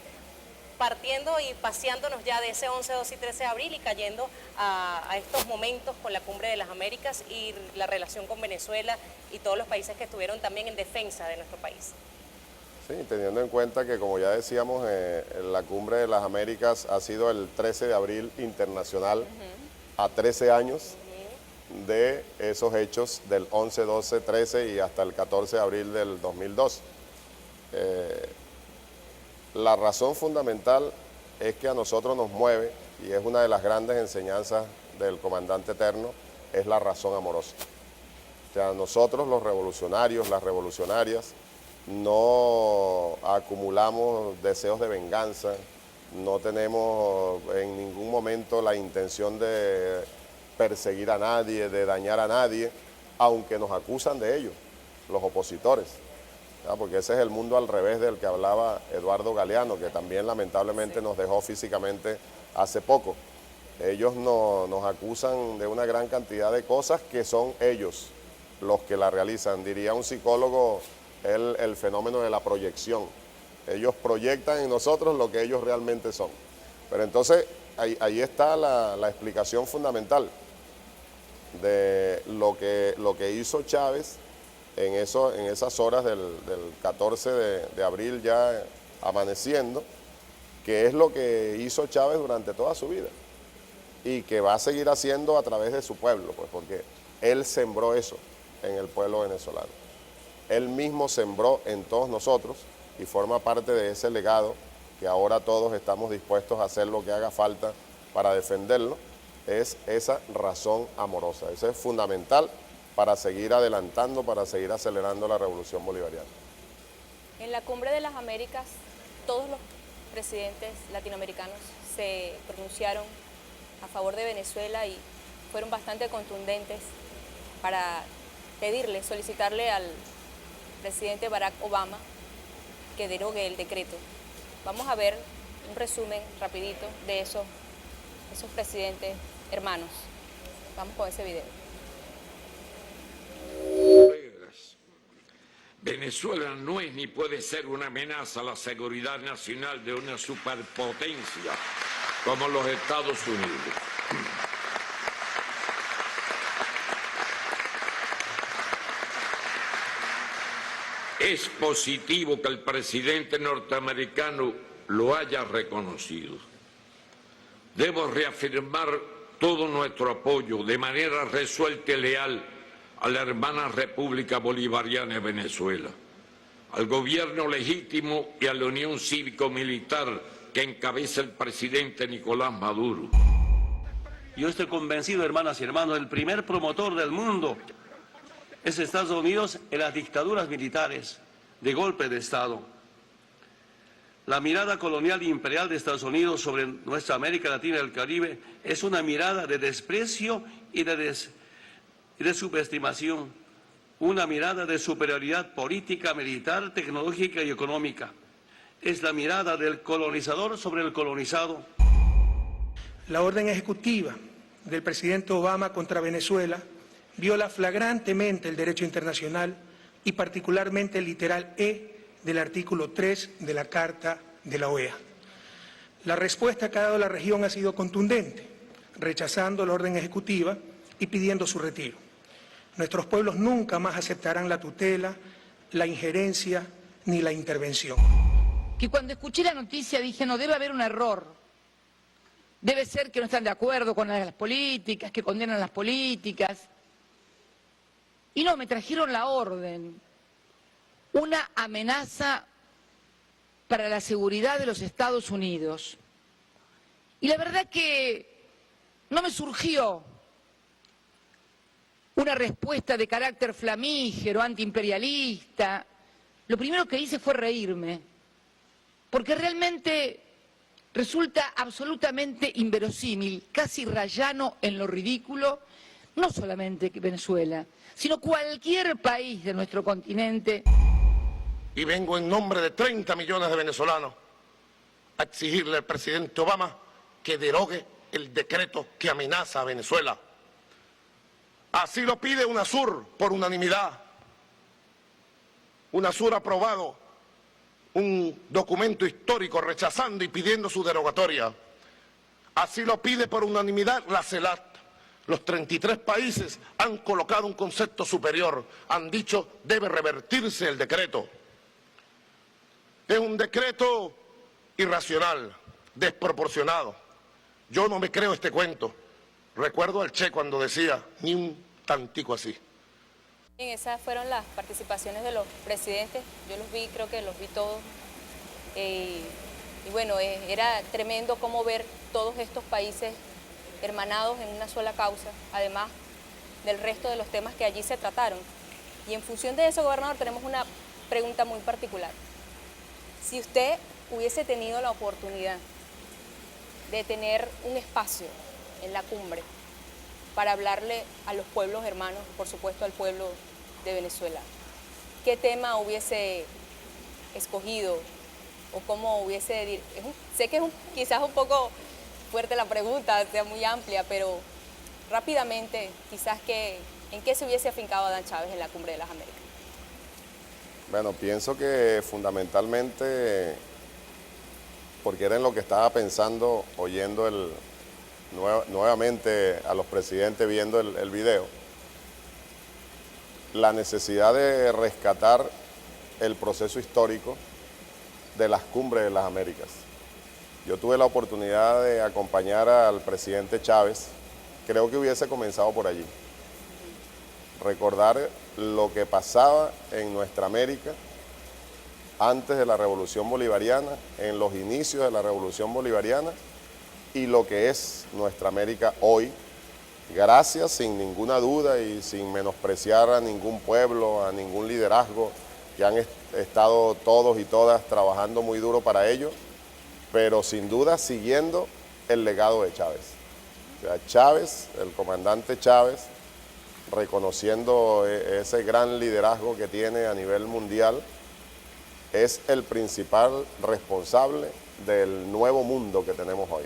Partiendo y paseándonos ya de ese 11, 12 y 13 de abril y cayendo a estos momentos con la Cumbre de las Américas y la relación con Venezuela y todos los países que estuvieron también en defensa de nuestro país. Sí, teniendo en cuenta que, como ya decíamos, la Cumbre de las Américas ha sido el 13 de abril internacional, a 13 años de esos hechos del 11, 12, 13 y hasta el 14 de abril del 2002. La razón fundamental es que a nosotros nos mueve, y es una de las grandes enseñanzas del comandante eterno, es la razón amorosa. O sea, nosotros los revolucionarios, las revolucionarias, no acumulamos deseos de venganza, no tenemos en ningún momento la intención de perseguir a nadie, de dañar a nadie, aunque nos acusan de ello, los opositores. Porque ese es el mundo al revés del que hablaba Eduardo Galeano, que también lamentablemente nos dejó físicamente hace poco. Ellos nos acusan de una gran cantidad de cosas que son ellos los que la realizan. Diría un psicólogo el fenómeno de la proyección. Ellos proyectan en nosotros lo que ellos realmente son. Pero entonces ahí está la explicación fundamental de lo que hizo Chávez en esas horas del 14 de abril ya amaneciendo, que es lo que hizo Chávez durante toda su vida y que va a seguir haciendo a través de su pueblo, pues porque él sembró eso en el pueblo venezolano. Él mismo sembró en todos nosotros y forma parte de ese legado que ahora todos estamos dispuestos a hacer lo que haga falta para defenderlo, es esa razón amorosa. Eso es fundamental para seguir adelantando, para seguir acelerando la revolución bolivariana. En la Cumbre de las Américas, todos los presidentes latinoamericanos se pronunciaron a favor de Venezuela y fueron bastante contundentes para pedirle, solicitarle al presidente Barack Obama que derogue el decreto. Vamos a ver un resumen rapidito de esos presidentes hermanos. Vamos con ese video. Venezuela no es ni puede ser una amenaza a la seguridad nacional de una superpotencia como los Estados Unidos. Es positivo que el presidente norteamericano lo haya reconocido. Debo reafirmar todo nuestro apoyo de manera resuelta y leal a la hermana República Bolivariana de Venezuela, al gobierno legítimo y a la unión cívico-militar que encabeza el presidente Nicolás Maduro. Yo estoy convencido, hermanas y hermanos, el primer promotor del mundo es Estados Unidos en las dictaduras militares de golpe de Estado. La mirada colonial e imperial de Estados Unidos sobre nuestra América Latina y el Caribe es una mirada de desprecio y de subestimación, una mirada de superioridad política, militar, tecnológica y económica. Es la mirada del colonizador sobre el colonizado. La orden ejecutiva del presidente Obama contra Venezuela viola flagrantemente el derecho internacional y particularmente el literal E del artículo 3 de la Carta de la OEA. La respuesta que ha dado la región ha sido contundente, rechazando la orden ejecutiva y pidiendo su retiro. Nuestros pueblos nunca más aceptarán la tutela, la injerencia ni la intervención. Que cuando escuché la noticia dije, no, debe haber un error. Debe ser que no están de acuerdo con las políticas, que condenan las políticas. Y no, me trajeron la orden, una amenaza para la seguridad de los Estados Unidos. Y la verdad que no me surgió una respuesta de carácter flamígero, antiimperialista. Lo primero que hice fue reírme, porque realmente resulta absolutamente inverosímil, casi rayano en lo ridículo, no solamente Venezuela, sino cualquier país de nuestro continente. Y vengo en nombre de 30 millones de venezolanos a exigirle al presidente Obama que derogue el decreto que amenaza a Venezuela. Así lo pide UNASUR por unanimidad. UNASUR ha aprobado un documento histórico rechazando y pidiendo su derogatoria. Así lo pide por unanimidad la CELAC. Los 33 países han colocado un concepto superior, han dicho debe revertirse el decreto. Es un decreto irracional, desproporcionado. Yo no me creo este cuento. Recuerdo al Che cuando decía, ni un tantico así. Esas fueron las participaciones de los presidentes, yo los vi, creo que los vi todos. Y bueno, era tremendo cómo ver todos estos países hermanados en una sola causa, además del resto de los temas que allí se trataron. Y en función de eso, gobernador, tenemos una pregunta muy particular. Si usted hubiese tenido la oportunidad de tener un espacio en la cumbre para hablarle a los pueblos hermanos, por supuesto al pueblo de Venezuela, ¿qué tema hubiese escogido o cómo hubiese... Sé que es quizás un poco fuerte la pregunta, sea muy amplia, pero rápidamente, quizás ¿en qué se hubiese afincado Adán Chávez en la Cumbre de las Américas? Bueno, pienso que fundamentalmente, porque era en lo que estaba pensando, oyendo nuevamente a los presidentes, viendo el video, la necesidad de rescatar el proceso histórico de las cumbres de las Américas. Yo tuve la oportunidad de acompañar al presidente Chávez, creo que hubiese comenzado por allí. Recordar lo que pasaba en nuestra América antes de la Revolución Bolivariana, en los inicios de la Revolución Bolivariana, y lo que es nuestra América hoy, gracias, sin ninguna duda y sin menospreciar a ningún pueblo, a ningún liderazgo, que han estado todos y todas trabajando muy duro para ello, pero sin duda siguiendo el legado de Chávez. O sea, Chávez, el comandante Chávez, reconociendo ese gran liderazgo que tiene a nivel mundial, es el principal responsable del nuevo mundo que tenemos hoy,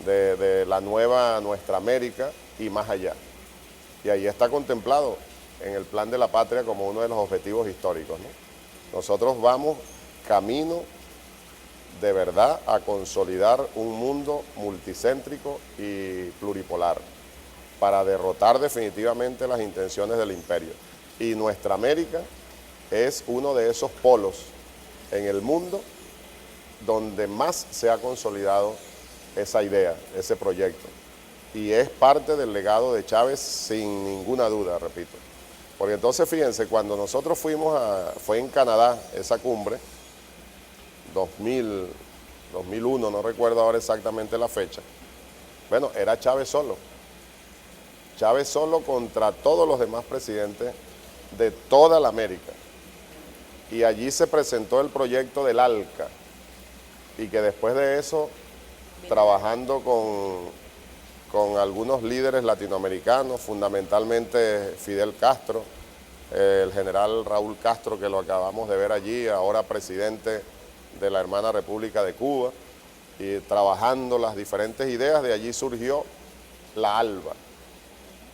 de la nueva nuestra América y más allá. Y ahí está contemplado en el Plan de la Patria como uno de los objetivos históricos, ¿no? Nosotros vamos camino de verdad a consolidar un mundo multicéntrico y pluripolar para derrotar definitivamente las intenciones del imperio. Y nuestra América es uno de esos polos en el mundo donde más se ha consolidado esa idea, ese proyecto. Y es parte del legado de Chávez sin ninguna duda, repito. Porque entonces fíjense, cuando nosotros fue en Canadá esa cumbre, 2001, no recuerdo ahora exactamente la fecha, bueno, era Chávez solo. Chávez solo contra todos los demás presidentes de toda la América. Y allí se presentó el proyecto del ALCA, y que después de eso, trabajando con algunos líderes latinoamericanos, fundamentalmente Fidel Castro, el general Raúl Castro, que lo acabamos de ver allí, ahora presidente de la hermana República de Cuba, y trabajando las diferentes ideas, de allí surgió la ALBA,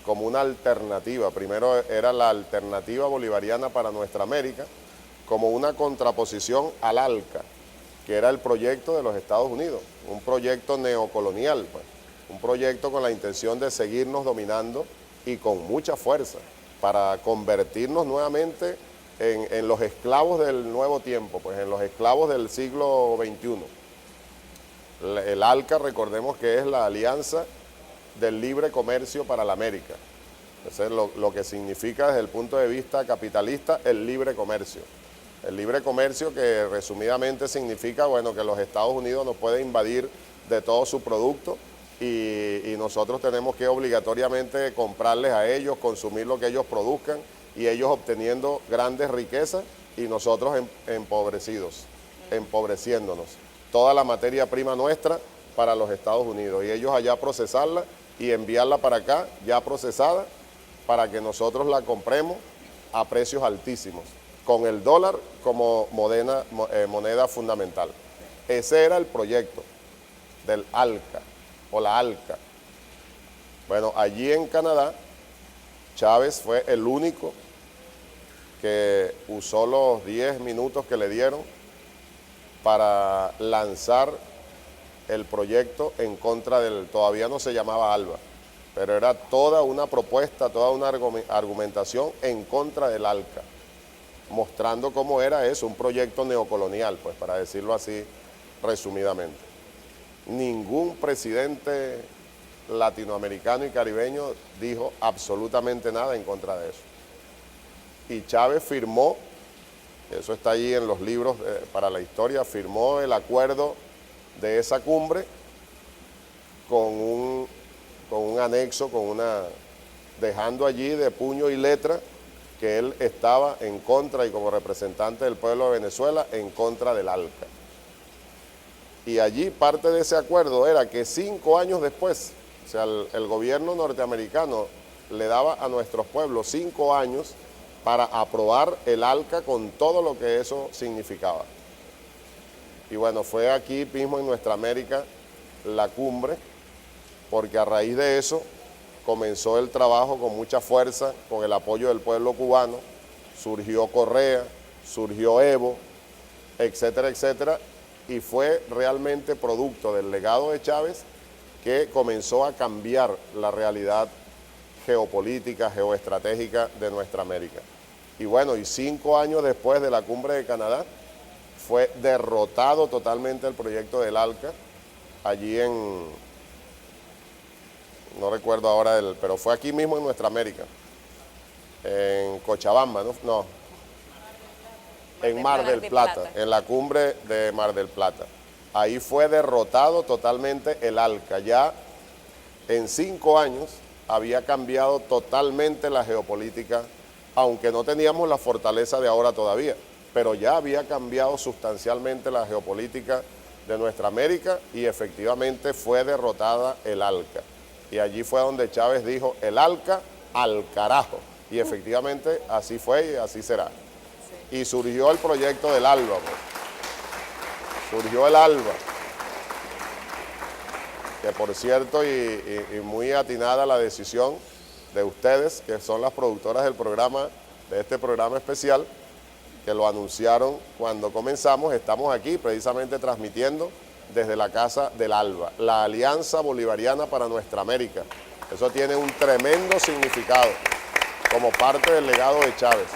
como una alternativa. Primero era la alternativa bolivariana para nuestra América, como una contraposición al ALCA, que era el proyecto de los Estados Unidos, un proyecto neocolonial, pues, un proyecto con la intención de seguirnos dominando y con mucha fuerza, para convertirnos nuevamente en los esclavos del nuevo tiempo, pues en los esclavos del siglo XXI. El ALCA, recordemos que es la Alianza del Libre Comercio para la América. Eso es lo que significa desde el punto de vista capitalista el libre comercio. El libre comercio, que resumidamente significa, bueno, que los Estados Unidos nos pueden invadir de todo su producto y nosotros tenemos que obligatoriamente comprarles a ellos, consumir lo que ellos produzcan, y ellos obteniendo grandes riquezas y nosotros empobreciéndonos. Toda la materia prima nuestra para los Estados Unidos, y ellos allá procesarla y enviarla para acá ya procesada, para que nosotros la compremos a precios altísimos, con el dólar como moneda fundamental. Ese era el proyecto del ALCA, o la ALCA. Bueno, allí en Canadá, Chávez fue el único que usó los 10 minutos que le dieron para lanzar el proyecto en contra del, todavía no se llamaba ALBA, pero era toda una propuesta, toda una argumentación en contra del ALCA, mostrando cómo era eso, un proyecto neocolonial, pues, para decirlo así resumidamente. Ningún presidente latinoamericano y caribeño dijo absolutamente nada en contra de eso. Y Chávez firmó, eso está allí en los libros para la historia, firmó el acuerdo de esa cumbre con un anexo, dejando allí de puño y letra que él estaba en contra, y como representante del pueblo de Venezuela, en contra del ALCA. Y allí parte de ese acuerdo era que 5 años después, o sea, el gobierno norteamericano le daba a nuestros pueblos 5 años para aprobar el ALCA con todo lo que eso significaba. Y bueno, fue aquí mismo en nuestra América la cumbre, porque a raíz de eso comenzó el trabajo con mucha fuerza, con el apoyo del pueblo cubano, surgió Correa, surgió Evo, etcétera, etcétera, y fue realmente producto del legado de Chávez que comenzó a cambiar la realidad geopolítica, geoestratégica de nuestra América. Y bueno, y 5 años después de la cumbre de Canadá, fue derrotado totalmente el proyecto del ALCA, allí en, no recuerdo ahora, pero fue aquí mismo en nuestra América, en Cochabamba, ¿no? En Mar del Plata, en la cumbre de Mar del Plata. Ahí fue derrotado totalmente el ALCA. Ya en 5 años había cambiado totalmente la geopolítica, aunque no teníamos la fortaleza de ahora todavía, pero ya había cambiado sustancialmente la geopolítica de nuestra América, y efectivamente fue derrotada el ALCA. Y allí fue donde Chávez dijo, el ALCA al carajo. Y efectivamente así fue y así será. Y surgió el proyecto del ALBA. Pues. Surgió el ALBA. Que por cierto, y muy atinada la decisión de ustedes, que son las productoras del programa, de este programa especial, que lo anunciaron cuando comenzamos. Estamos aquí precisamente transmitiendo desde la Casa del Alba, la Alianza Bolivariana para Nuestra América. Eso tiene un tremendo significado como parte del legado de Chávez,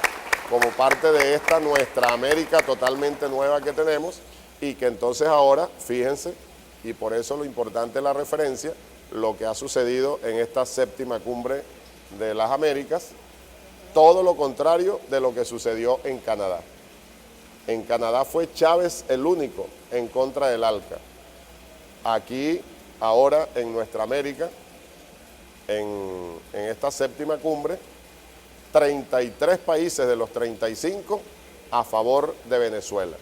como parte de esta nuestra América totalmente nueva que tenemos, y que entonces ahora, fíjense, y por eso lo importante es la referencia, lo que ha sucedido en esta 7ª cumbre de las Américas, todo lo contrario de lo que sucedió en Canadá. En Canadá fue Chávez el único en contra del ALCA. Aquí, ahora, en nuestra América, en esta 7ª cumbre, 33 países de los 35 a favor de Venezuela,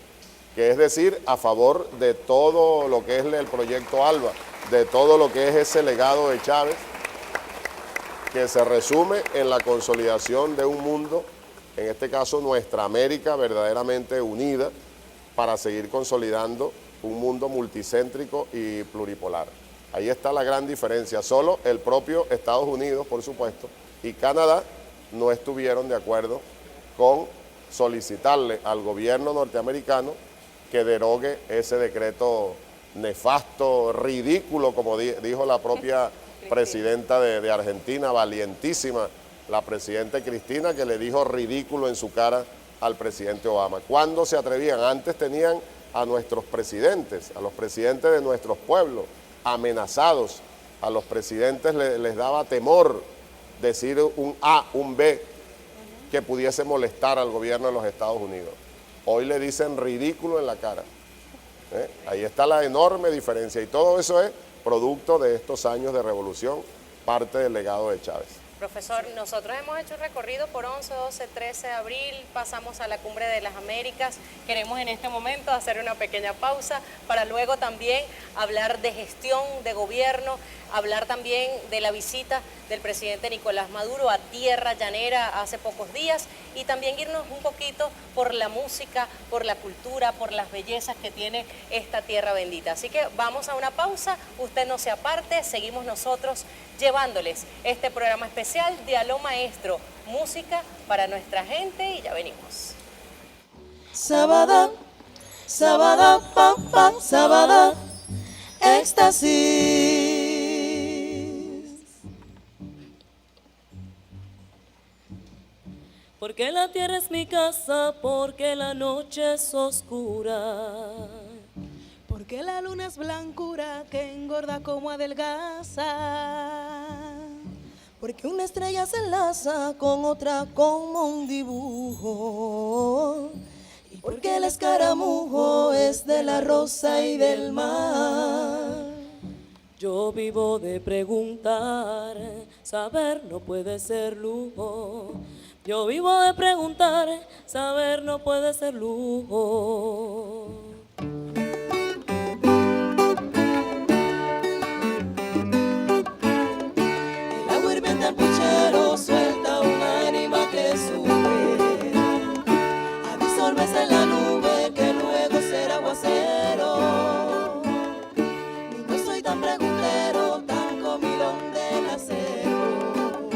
que es decir, a favor de todo lo que es el proyecto ALBA, de todo lo que es ese legado de Chávez, que se resume en la consolidación de un mundo, en este caso nuestra América verdaderamente unida, para seguir consolidando un mundo multicéntrico y pluripolar. Ahí está la gran diferencia. Solo el propio Estados Unidos, por supuesto, y Canadá no estuvieron de acuerdo con solicitarle al gobierno norteamericano que derogue ese decreto nefasto, ridículo, como dijo la propia presidenta de Argentina, valientísima, la presidenta Cristina, que le dijo ridículo en su cara al presidente Obama. ¿Cuándo se atrevían? Antes tenían a nuestros presidentes, a los presidentes de nuestros pueblos, amenazados. A los presidentes les daba temor decir un A, un B, que pudiese molestar al gobierno de los Estados Unidos. Hoy le dicen ridículo en la cara. Ahí está la enorme diferencia, y todo eso es producto de estos años de revolución, parte del legado de Chávez. Profesor, nosotros hemos hecho un recorrido por 11, 12, 13 de abril, pasamos a la Cumbre de las Américas. Queremos en este momento hacer una pequeña pausa para luego también hablar de gestión, de gobierno, hablar también de la visita del presidente Nicolás Maduro a Tierra Llanera hace pocos días, y también irnos un poquito por la música, por la cultura, por las bellezas que tiene esta tierra bendita. Así que vamos a una pausa, usted no se aparte, seguimos nosotros llevándoles este programa especial de Aló Maestro, música para nuestra gente, y ya venimos. Sabada, sabada, pam, sabada, éxtasis. Porque la tierra es mi casa, porque la noche es oscura, porque la luna es blancura que engorda como adelgaza, porque una estrella se enlaza con otra como un dibujo, y porque el escaramujo es de la rosa y del mar. Yo vivo de preguntar, saber no puede ser lujo. Yo vivo de preguntar, saber no puede ser lujo. El agua hirviente al puchero suelta un ánima que sube a disolverse en la nube que luego será aguacero. Y no soy tan preguntero, tan comilón del acero,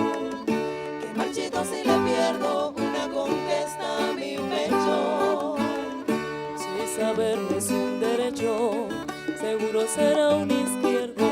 que marchito si le pierdo una conquista a mi pecho. Si saber no es un derecho, seguro será un izquierdo.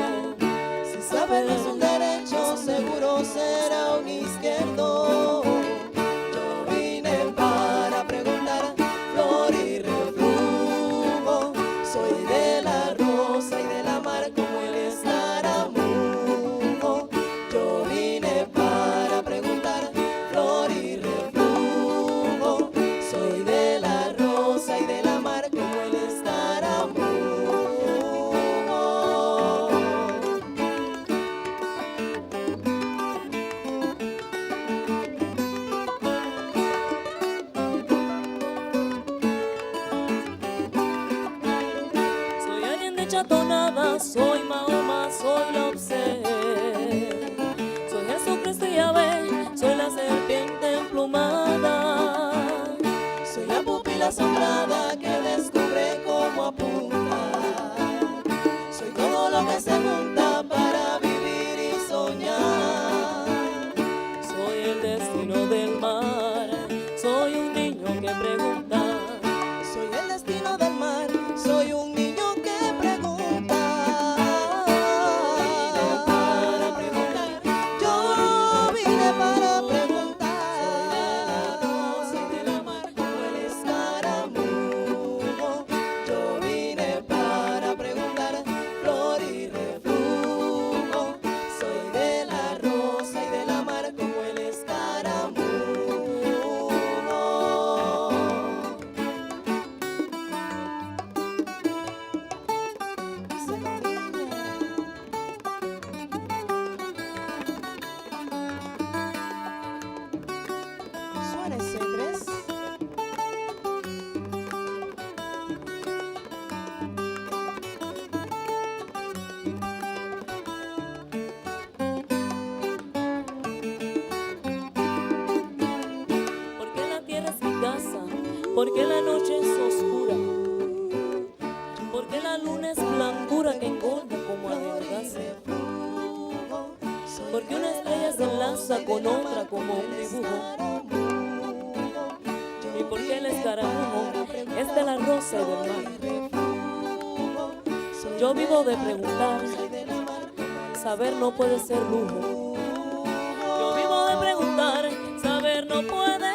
Si saber no es un derecho, seguro será un izquierdo. Yo vine para preguntar, flor y reflujo. Soy de la rosa y de la mar como el escaramujo. Yo vine para preguntar, flor y reflujo. Soy de la rosa y de la mar como el escaramujo. Soy alguien de chatonada, soy Mahoma, soy la obsé. Soy Jesucristo y Yahvé, soy la serpiente emplumada. Soy la pupila asombrada que descubre cómo apunta. Soy todo lo que se junta para vivir y soñar. niño que pregunta. Soy el destino del mar, soy un niño que pregunta. Para preguntar, yo vine para preguntar. Soy de la mar como el escaramujo. Yo vine para preguntar, flor y reflujo. Soy de la rosa y de la mar como el escaramujo. Suena ese tres. Porque la tierra es mi casa, porque la noche es oscura, porque la luna es blancura que engorda como adelgaza, porque una estrella se enlaza con otra como un dibujo, y porque el escaramujo es de la rosa y del mar. Yo vivo de preguntar, saber no puede ser lujo. Yo vivo de preguntar, saber no puede